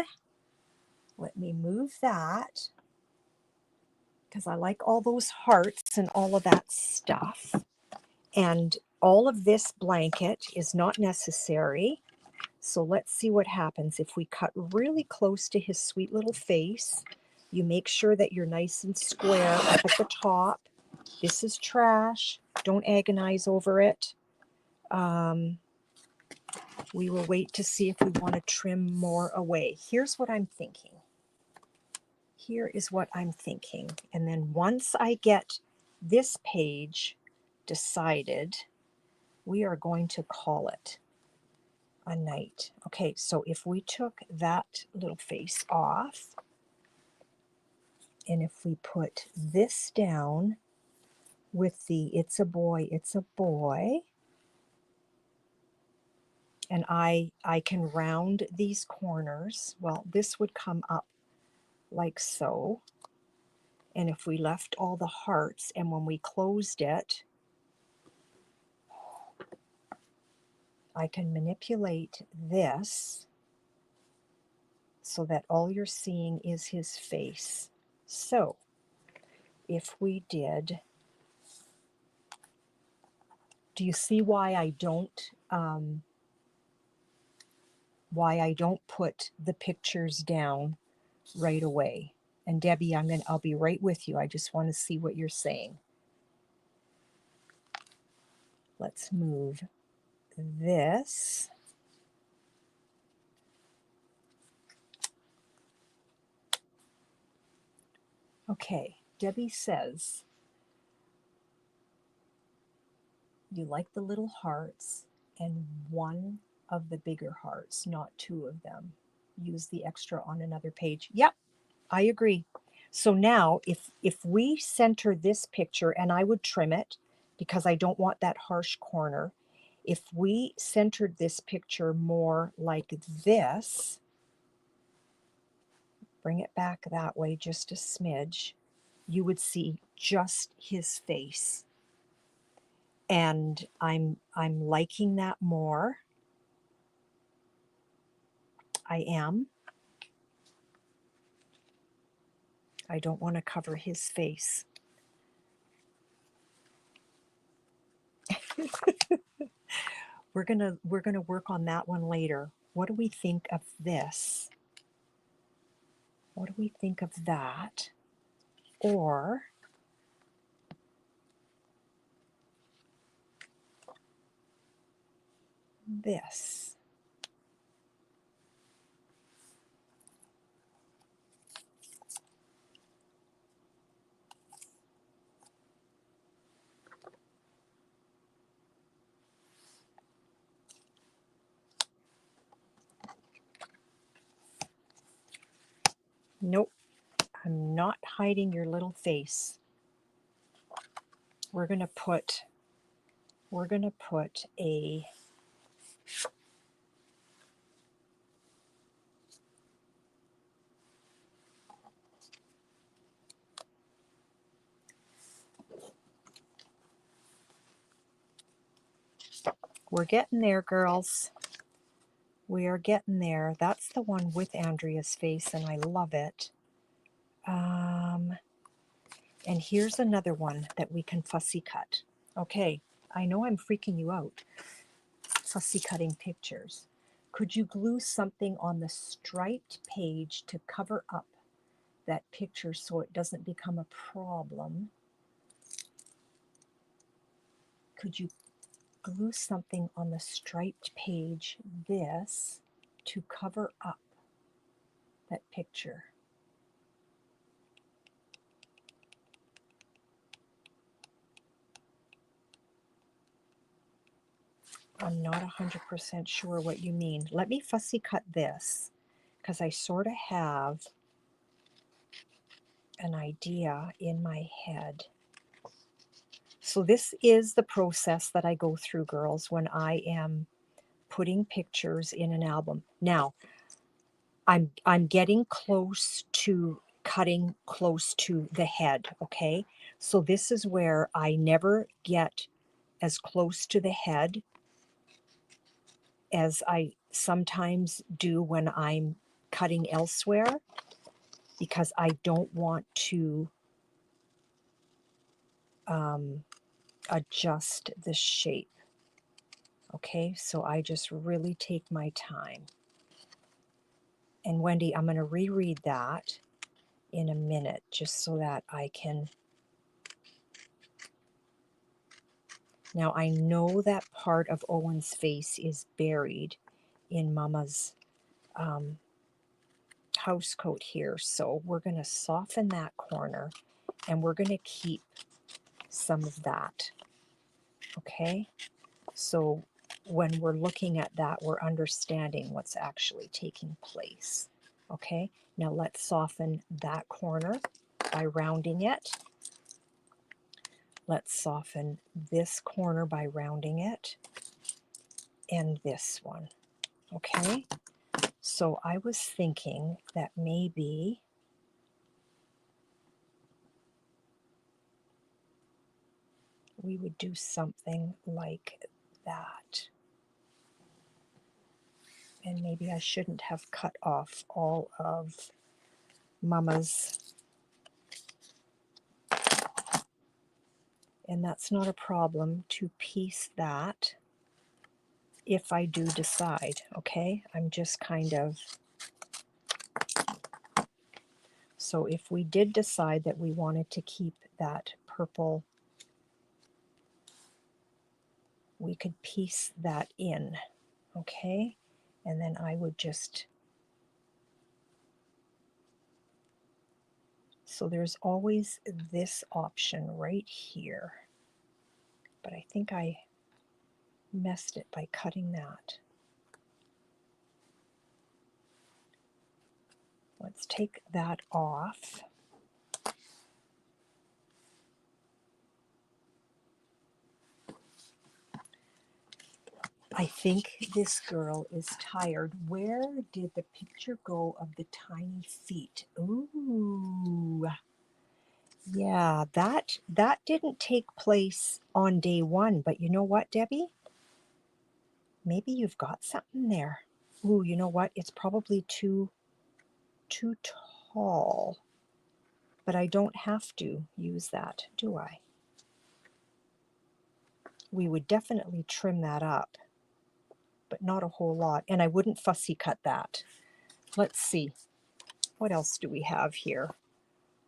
Let me move that because I like all those hearts and all of that stuff. And all of this blanket is not necessary. So let's see what happens if we cut really close to his sweet little face. You make sure that you're nice and square up at the top. This is trash. Don't agonize over it. We will wait to see if we want to trim more away. Here's what I'm thinking. Here is what I'm thinking. And then once I get this page decided, we are going to call it a night. Okay, so if we took that little face off, and if we put this down with the it's a boy, and I can round these corners. Well, this would come up like so. And if we left all the hearts, and when we closed it, I can manipulate this so that all you're seeing is his face. So if we did, do you see why I don't put the pictures down right away? And Debbie, I'll be right with you. I just want to see what you're saying. Let's move this. Okay, Debbie says, you like the little hearts and one of the bigger hearts, not two of them. Use the extra on another page. Yep, I agree. So now if we center this picture, and I would trim it because I don't want that harsh corner. If we centered this picture more like this, bring it back that way just a smidge, you would see just his face. And I'm liking that more. I am. I don't want to cover his face. We're gonna work on that one later. What do we think of this? What do we think of that? Or this? Nope, I'm not hiding your little face. We're gonna put a we're getting there, girls. We are getting there. That's the one with Andrea's face, and I love it. And here's another one that we can fussy cut. Okay, I know I'm freaking you out, fussy cutting pictures. Could you glue something on the striped page to cover up that picture so it doesn't become a problem? Could you glue something on the striped page, this, to cover up that picture? I'm not 100% sure what you mean. Let me fussy cut this because I sort of have an idea in my head. So this is the process that I go through, girls, when I am putting pictures in an album. Now, I'm getting close to cutting close to the head, okay? So this is where I never get as close to the head as I sometimes do when I'm cutting elsewhere, because I don't want to adjust the shape. Okay, so I just really take my time. And Wendy, I'm going to reread that in a minute just so that I can. Now I know that part of Owen's face is buried in Mama's house coat here, so we're going to soften that corner and we're going to keep some of that. Okay, so when we're looking at that, we're understanding what's actually taking place. Okay, now let's soften that corner by rounding it. Let's soften this corner by rounding it, and this one. Okay, so I was thinking that maybe we would do something like that. And maybe I shouldn't have cut off all of Mama's. And that's not a problem to piece that if I do decide, okay? I'm just kind of. So if we did decide that we wanted to keep that purple, we could piece that in, okay? And then I would just So there's always this option right here. But I think I messed it by cutting that. Let's take that off. I think this girl is tired. Where did the picture go of the tiny feet? Ooh. Yeah, that didn't take place on day one, but you know what, Debbie? Maybe you've got something there. Ooh, you know what? It's probably too tall. But I don't have to use that, do I? We would definitely trim that up, but not a whole lot. And I wouldn't fussy cut that. Let's see. What else do we have here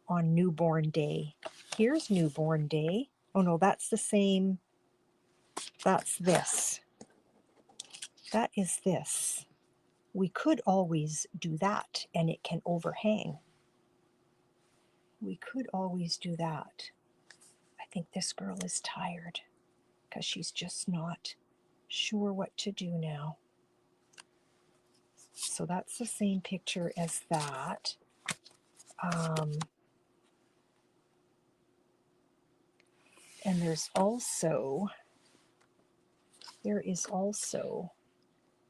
on newborn day? Here's newborn day. Oh no, that's the same. That's this. That is this. We could always do that and it can overhang. We could always do that. I think this girl is tired because she's just not sure what to do now. So that's the same picture as that. And there is also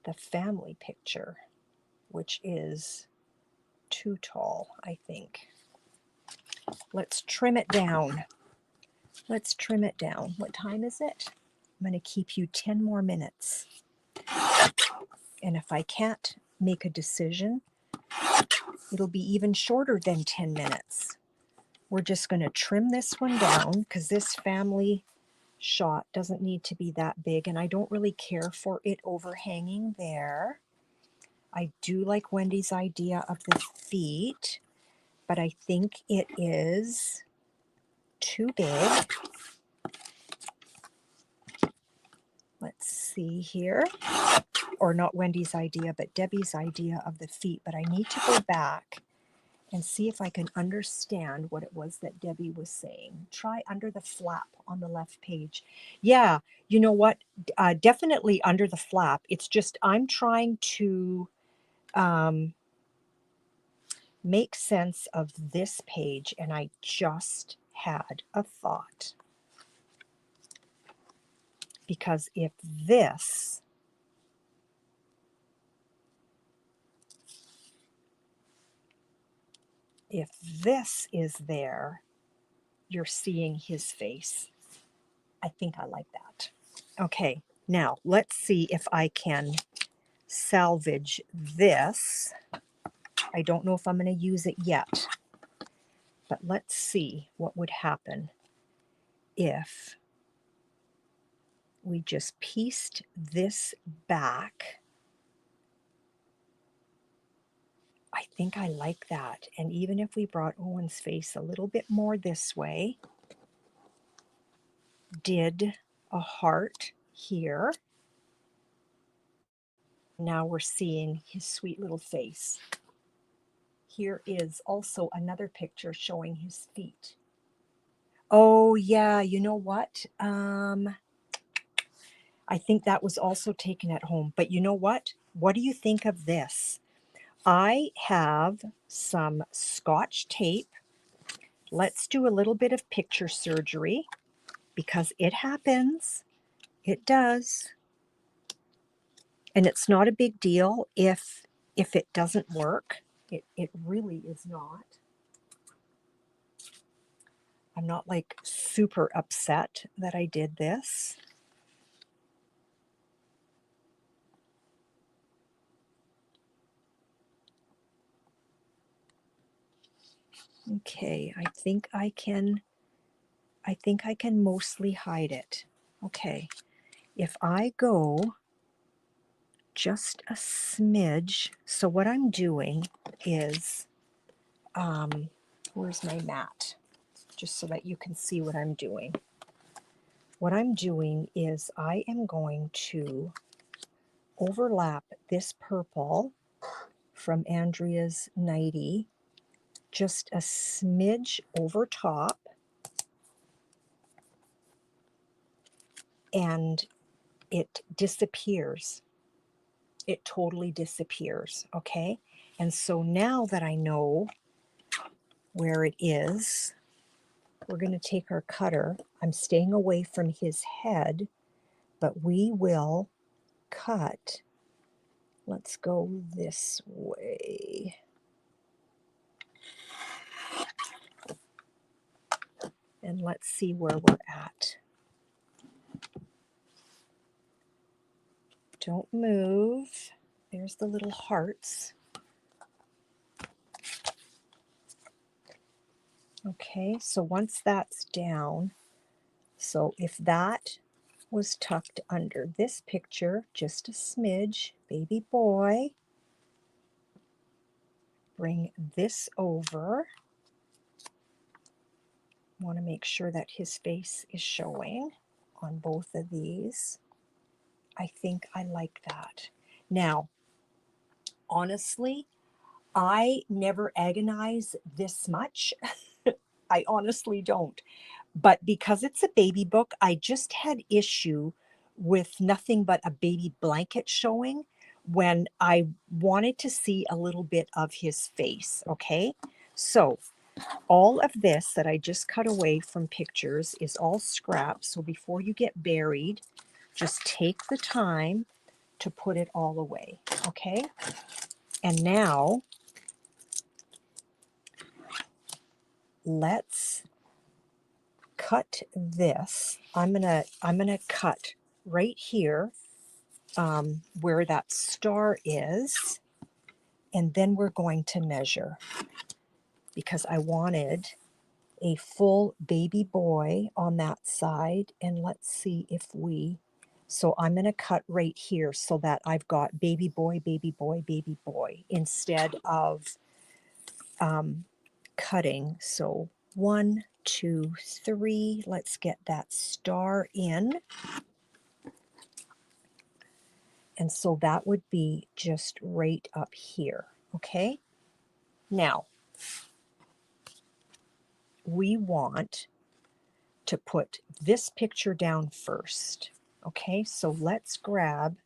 the family picture, which is too tall, I think. Let's trim it down. Let's trim it down. What time is it? I'm going to keep you 10 more minutes. And if I can't make a decision, it'll be even shorter than 10 minutes. We're just going to trim this one down because this family shot doesn't need to be that big, and I don't really care for it overhanging there. I do like Wendy's idea of the feet, but I think it is too big. Let's see here. Or not Wendy's idea, but Debbie's idea of the feet. But I need to go back and see if I can understand what it was that Debbie was saying. Try under the flap on the left page. Yeah, you know what? Definitely under the flap. It's just I'm trying to make sense of this page, and I just had a thought. Because if this is there, you're seeing his face. I think I like that. Okay, now let's see if I can salvage this. I don't know if I'm going to use it yet, but let's see what would happen if we just pieced this back. I think I like that. And even if we brought Owen's face a little bit more this way, did a heart here. Now we're seeing his sweet little face. Here is also another picture showing his feet. Oh yeah, you know what? I think that was also taken at home. But you know what? What do you think of this? I have some Scotch tape. Let's do a little bit of picture surgery because it happens. It does. And it's not a big deal if it doesn't work. It really is not. I'm not like super upset that I did this. Okay, I think I can mostly hide it. Okay, if I go just a smidge, so what I'm doing is, where's my mat? Just so that you can see what I'm doing. What I'm doing is I am going to overlap this purple from Andrea's nightie just a smidge over top, and it disappears. It totally disappears, okay? And so now that I know where it is, we're going to take our cutter. I'm staying away from his head, but we will cut. Let's go this way. And let's see where we're at. Don't move. There's the little hearts. Okay, so once that's down, so if that was tucked under this picture, just a smidge, baby boy, bring this over. Want to make sure that his face is showing on both of these. I think I like that. Now, honestly, I never agonize this much. I honestly don't. But because it's a baby book, I just had issue with nothing but a baby blanket showing when I wanted to see a little bit of his face, okay? So all of this that I just cut away from pictures is all scraps. So before you get buried, just take the time to put it all away, okay? And now let's cut this. I'm gonna cut right here where that star is, and then we're going to measure because I wanted a full baby boy on that side. And let's see if so I'm going to cut right here so that I've got baby boy, baby boy, baby boy instead of cutting. So 1, 2, 3, let's get that star in. And so that would be just right up here, okay? Now, we want to put this picture down first, okay? So let's grab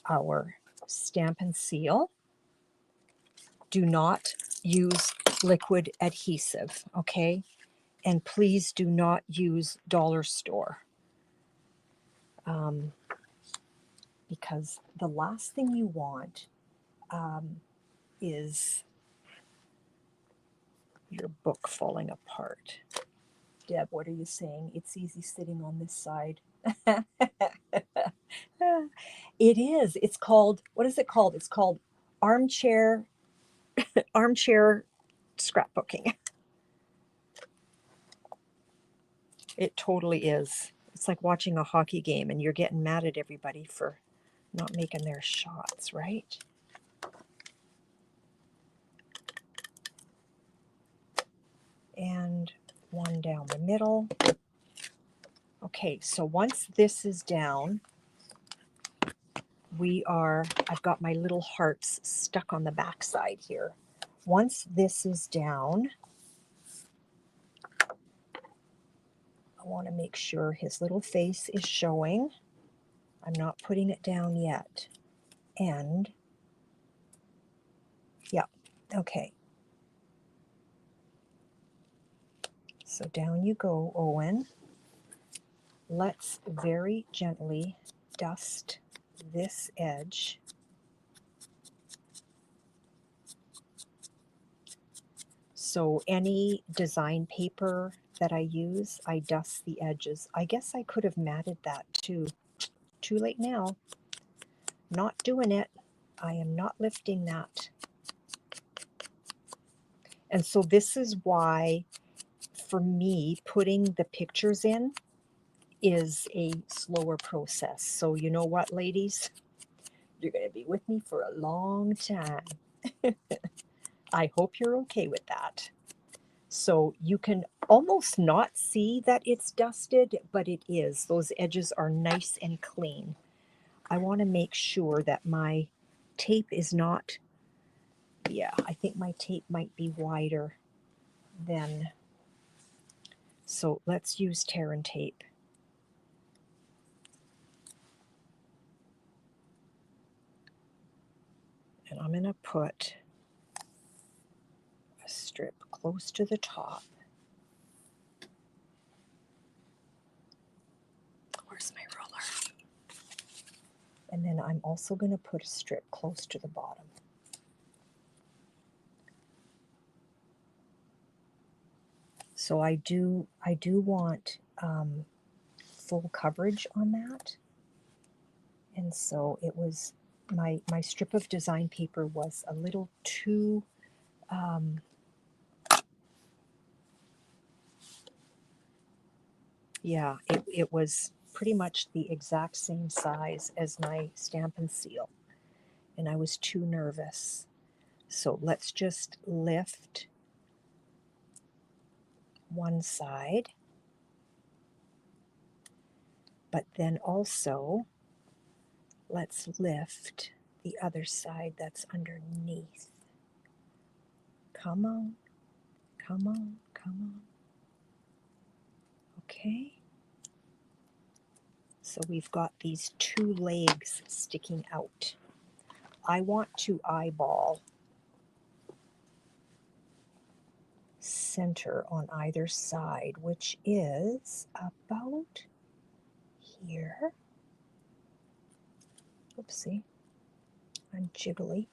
our Stampin' Seal. Do not use liquid adhesive, okay? And please do not use dollar store. Because the last thing you want is your book falling apart. Deb, what are you saying? It's easy sitting on this side. It is. It's called, what is it called? It's called armchair scrapbooking. It totally is. It's like watching a hockey game and you're getting mad at everybody for not making their shots, right? And one down the middle. Okay, so once this is down, I've got my little hearts stuck on the back side here. Once this is down, I want to make sure his little face is showing. I'm not putting it down yet. And, yeah, okay. So down you go, Owen. Let's very gently dust this edge. So any design paper that I use, I dust the edges. I guess I could have matted that too. Too late now. Not doing it. I am not lifting that. And so this is why, for me, putting the pictures in is a slower process. So you know what, ladies? You're going to be with me for a long time. I hope you're okay with that. So you can almost not see that it's dusted, but it is. Those edges are nice and clean. I want to make sure that my tape is not Yeah, I think my tape might be wider than, so let's use tear and tape. And I'm going to put a strip close to the top. Where's my ruler? And then I'm also going to put a strip close to the bottom. So I do want full coverage on that. And so it was, my strip of design paper was a little too, yeah, it was pretty much the exact same size as my Stampin' Seal. And I was too nervous. So let's just lift one side, but then also let's lift the other side that's underneath. Come on, come on, come on. Okay. So we've got these two legs sticking out. I want to eyeball center on either side, which is about here. Oopsie, I'm jiggly.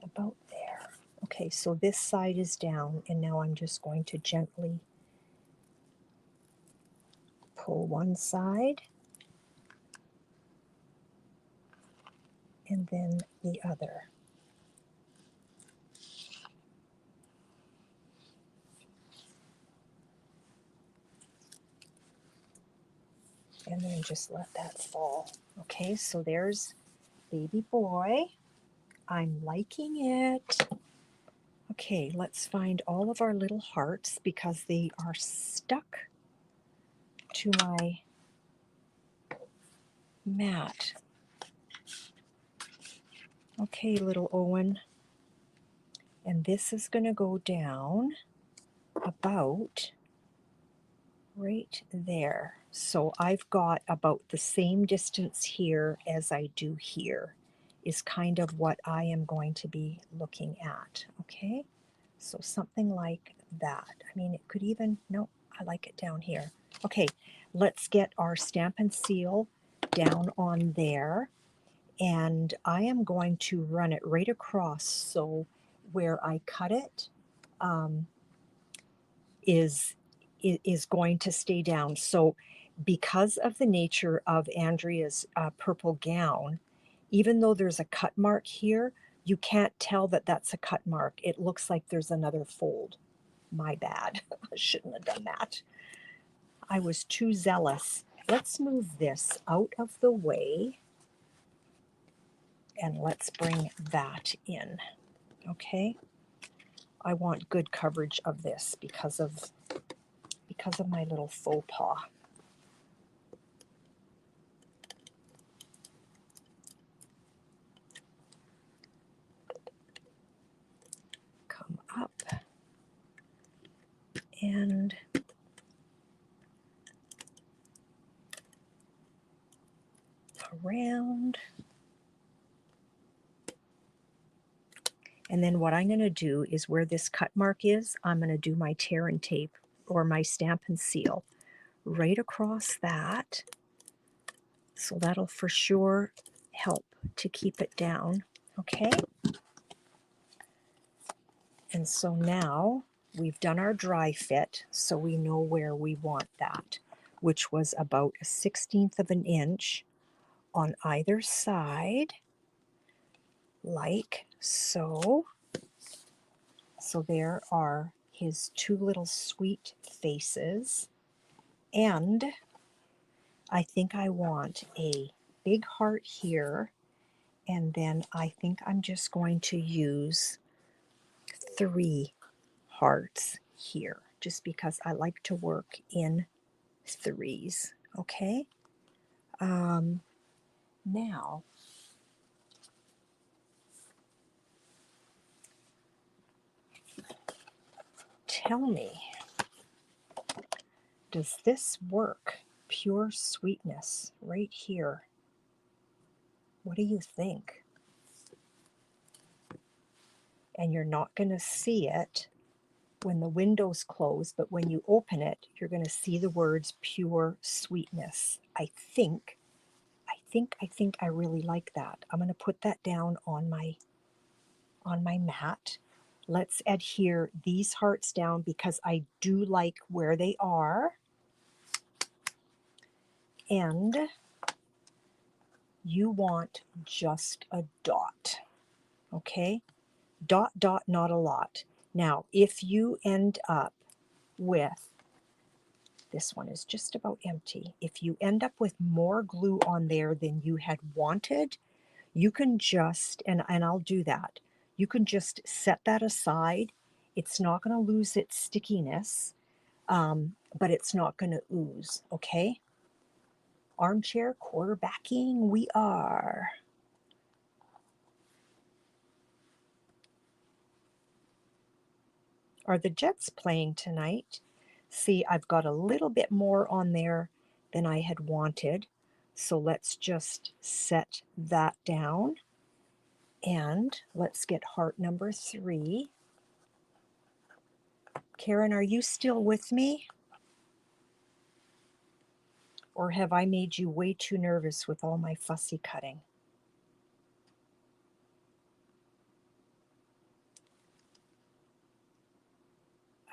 About there. Okay, so this side is down, and now I'm just going to gently pull one side and then the other. And then just let that fall. Okay, so there's baby boy. I'm liking it. Okay, let's find all of our little hearts because they are stuck to my mat. Okay, little Owen. And this is going to go down about right there. So I've got about the same distance here as I do here is kind of what I am going to be looking at. Okay, so something like that. I mean, it could even, no, I like it down here. Okay, let's get our Stampin' Seal down on there, and I am going to run it right across, so where I cut it is going to stay down. So because of the nature of Andrea's purple gown, even though there's a cut mark here, you can't tell that that's a cut mark. It looks like there's another fold. My bad. I shouldn't have done that. I was too zealous. Let's move this out of the way and let's bring that in. Okay? I want good coverage of this because of my little faux pas. Come up and around. And then what I'm going to do is where this cut mark is, I'm going to do my tear and tape or my Stampin' Seal right across that. So that'll for sure help to keep it down. Okay. And so now we've done our dry fit, so we know where we want that, which was about 1/16 of an inch on either side, like so. So there are his two little sweet faces. And I think I want a big heart here. And then I think I'm just going to use 3 hearts here, just because I like to work in threes, okay? Now, tell me, does this work? Pure sweetness right here. What do you think? And you're not going to see it when the window's closed, but when you open it, you're going to see the words pure sweetness. I think I really like that. I'm going to put that down on my mat. Let's adhere these hearts down because I do like where they are. And you want just a dot, okay? Dot, dot, not a lot. Now, if you end up with, this one is just about empty. If you end up with more glue on there than you had wanted, you can just, and I'll do that, you can just set that aside. It's not going to lose its stickiness, but it's not going to ooze, okay? Armchair quarterbacking we are. Are the Jets playing tonight? See, I've got a little bit more on there than I had wanted. So let's just set that down. And let's get heart number 3. Karen, are you still with me? Or have I made you way too nervous with all my fussy cutting?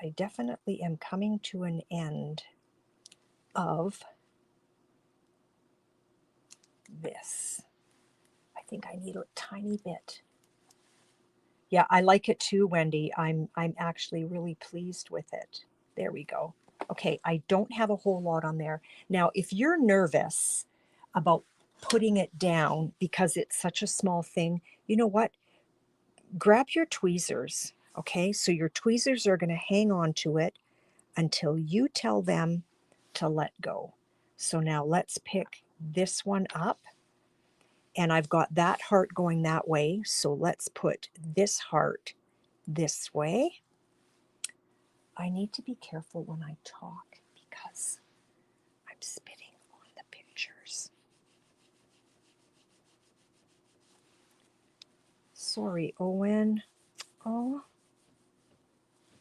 I definitely am coming to an end of this. I think I need a tiny bit. Yeah, I like it too, Wendy. I'm actually really pleased with it. There we go. Okay, I don't have a whole lot on there. Now, if you're nervous about putting it down because it's such a small thing, you know what? Grab your tweezers, okay? So your tweezers are going to hang on to it until you tell them to let go. So now let's pick this one up. And I've got that heart going that way, so let's put this heart this way. I need to be careful when I talk because I'm spitting on the pictures. Sorry, Owen. Oh,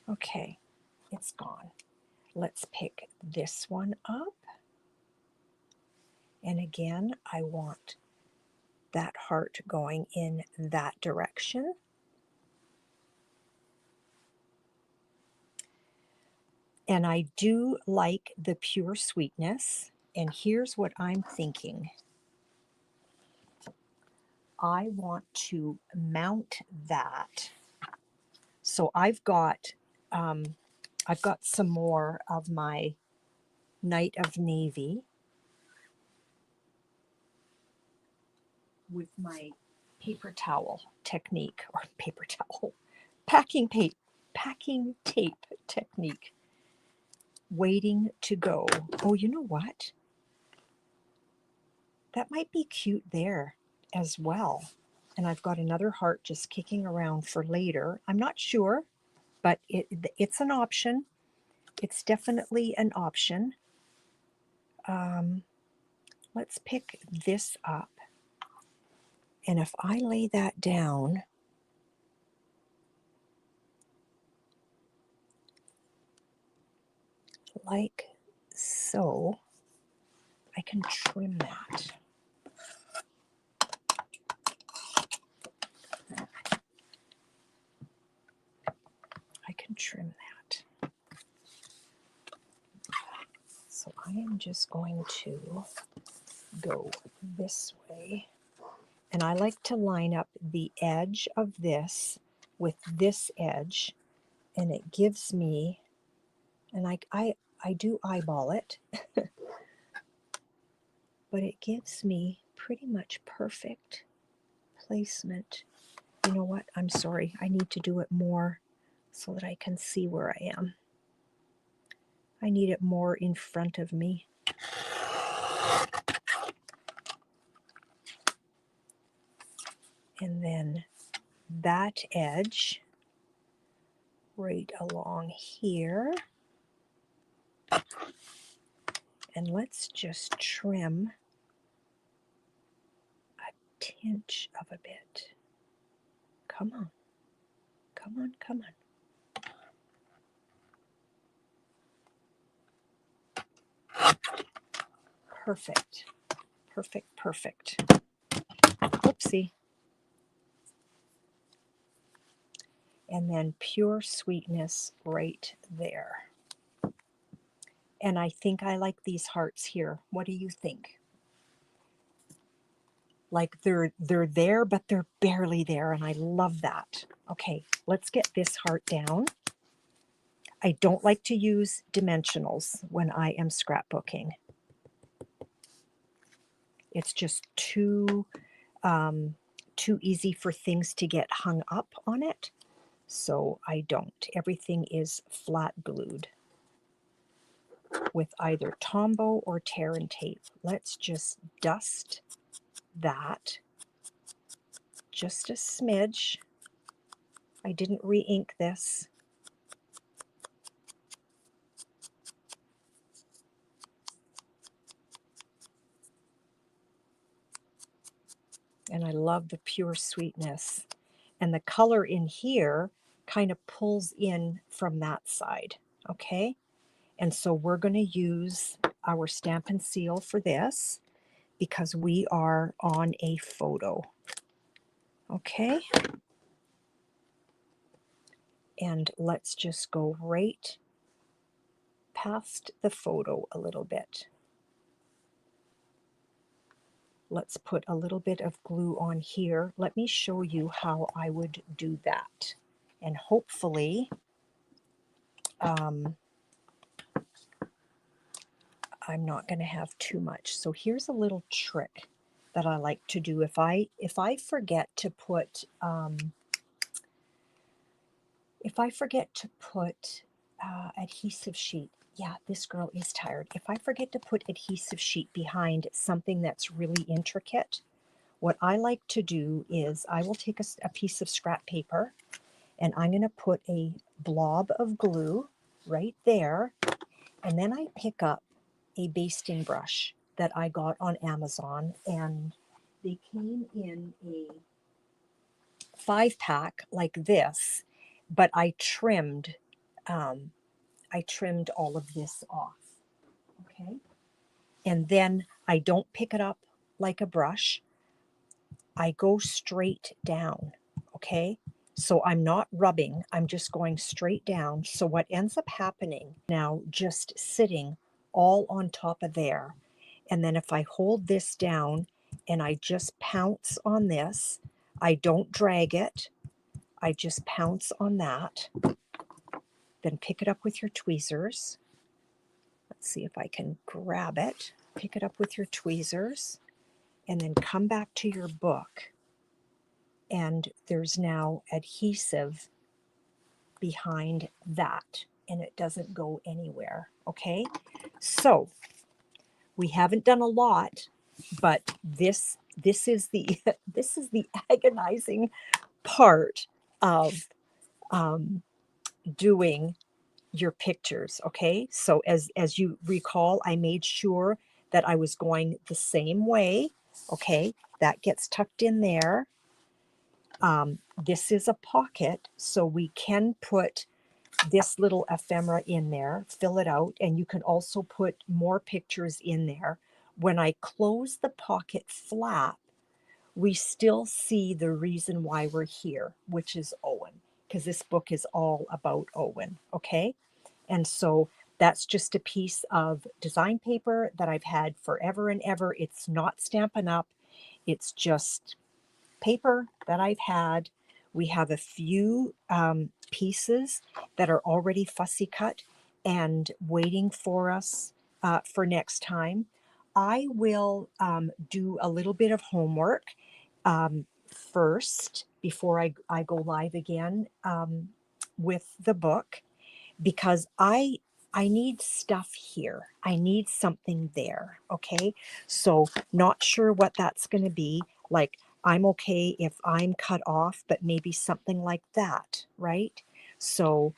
okay, it's gone. Let's pick this one up. And again, I want that heart going in that direction. And I do like the pure sweetness. And here's what I'm thinking. I want to mount that. So I've got some more of my Night of Navy with my paper towel technique, or paper towel, packing tape technique, waiting to go. Oh, you know what? That might be cute there as well. And I've got another heart just kicking around for later. I'm not sure, but it's an option. It's definitely an option. Let's pick this up. And if I lay that down, like so, I can trim that. I can trim that. So I am just going to go this way. And I like to line up the edge of this with this edge, and it gives me, and I do eyeball it, but it gives me pretty much perfect placement. You know what? I'm sorry. I need to do it more so that I can see where I am. I need it more in front of me. And then that edge right along here. And let's just trim a tinge of a bit. Come on, come on, come on. Perfect, perfect, perfect. Oopsie. And then pure sweetness right there. And I think I like these hearts here. What do you think? Like they're there, but they're barely there, and I love that. Okay, let's get this heart down. I don't like to use dimensionals when I am scrapbooking. It's just too easy for things to get hung up on it. So I don't. Everything is flat glued with either Tombow or tear and tape. Let's just dust that just a smidge. I didn't re-ink this. And I love the pure sweetness. And the color in here kind of pulls in from that side, okay? And so we're going to use our Stampin' Seal for this because we are on a photo, okay? And let's just go right past the photo a little bit. Let's put a little bit of glue on here. Let me show you how I would do that. And hopefully, I'm not going to have too much. So here's a little trick that I like to do. If I forget to put adhesive sheet, yeah, this girl is tired. If I forget to put adhesive sheet behind something that's really intricate, what I like to do is I will take a piece of scrap paper and I'm going to put a blob of glue right there, and then I pick up a basting brush that I got on Amazon, and they came in a 5-pack like this, but I trimmed all of this off, okay? And then I don't pick it up like a brush. I go straight down, okay? So I'm not rubbing, I'm just going straight down. So what ends up happening now, just sitting all on top of there. And then if I hold this down and I just pounce on this, I don't drag it, I just pounce on that, then pick it up with your tweezers. Let's see if I can grab it. Pick it up with your tweezers and then come back to your book. And there's now adhesive behind that, and it doesn't go anywhere, okay? So we haven't done a lot, but this is the this is the agonizing part of doing your pictures, okay? So as you recall, I made sure that I was going the same way, okay? That gets tucked in there. This is a pocket, so we can put this little ephemera in there, fill it out, and you can also put more pictures in there. When I close the pocket flap, we still see the reason why we're here, which is Owen, because this book is all about Owen, okay? And so that's just a piece of design paper that I've had forever and ever. It's not Stampin' Up. It's just paper that I've had. We have a few pieces that are already fussy cut and waiting for us for next time. I will do a little bit of homework first before I go live again with the book, because I I need stuff here. I need something there. Okay. So not sure what that's going to be. Like, I'm okay if I'm cut off, but maybe something like that, right? So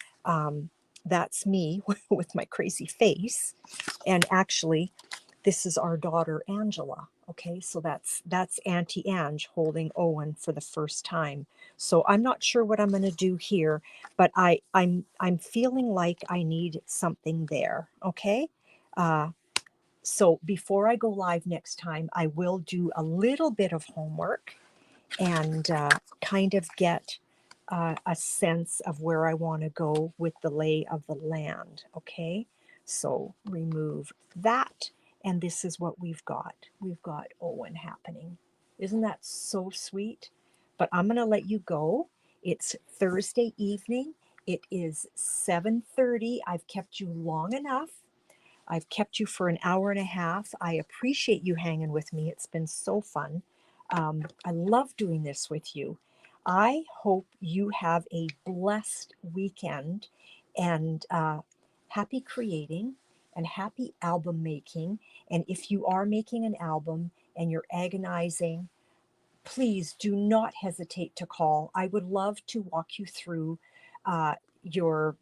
that's me with my crazy face. And actually, this is our daughter Angela. Okay, so that's Auntie Ange holding Owen for the first time. So I'm not sure what I'm going to do here, but I'm feeling like I need something there. Okay, so before I go live next time, I will do a little bit of homework and kind of get a sense of where I want to go with the lay of the land. Okay, so remove that. And this is what we've got. We've got Owen happening. Isn't that so sweet? But I'm going to let you go. It's Thursday evening. It is 7:30. I've kept you long enough. I've kept you for an hour and a half. I appreciate you hanging with me. It's been so fun. I love doing this with you. I hope you have a blessed weekend and happy creating and happy album making. And if you are making an album and you're agonizing, please do not hesitate to call. I would love to walk you through uh, your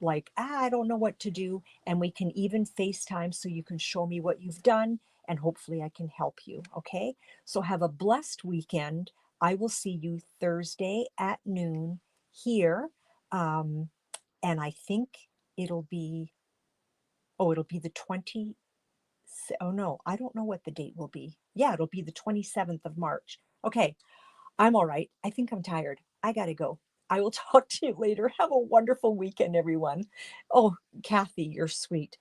like, I don't know what to do, and we can even FaceTime so you can show me what you've done, and hopefully I can help you. Okay, so have a blessed weekend. I will see you Thursday at noon here, and I think it'll be, oh, it'll be the 20. Oh no, I don't know what the date will be. Yeah, it'll be the 27th of March. Okay, I'm all right. I think I'm tired. I gotta go. I will talk to you later. Have a wonderful weekend, everyone. Oh, Kathy, you're sweet.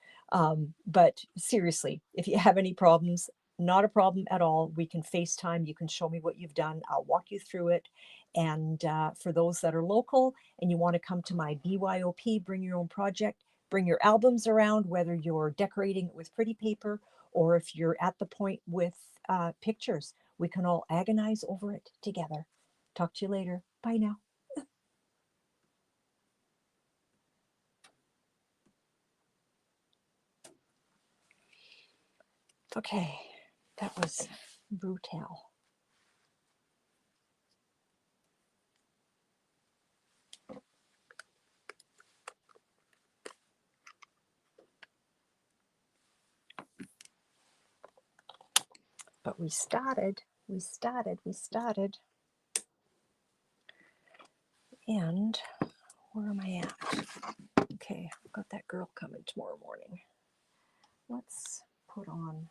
But seriously, if you have any problems, not a problem at all. We can FaceTime. You can show me what you've done. I'll walk you through it. And for those that are local and you want to come to my BYOP, bring your own project, bring your albums around, whether you're decorating it with pretty paper or if you're at the point with pictures, we can all agonize over it together. Talk to you later. Bye now. Okay, that was brutal. But we started. And where am I at? Okay, I've got that girl coming tomorrow morning. Let's put on.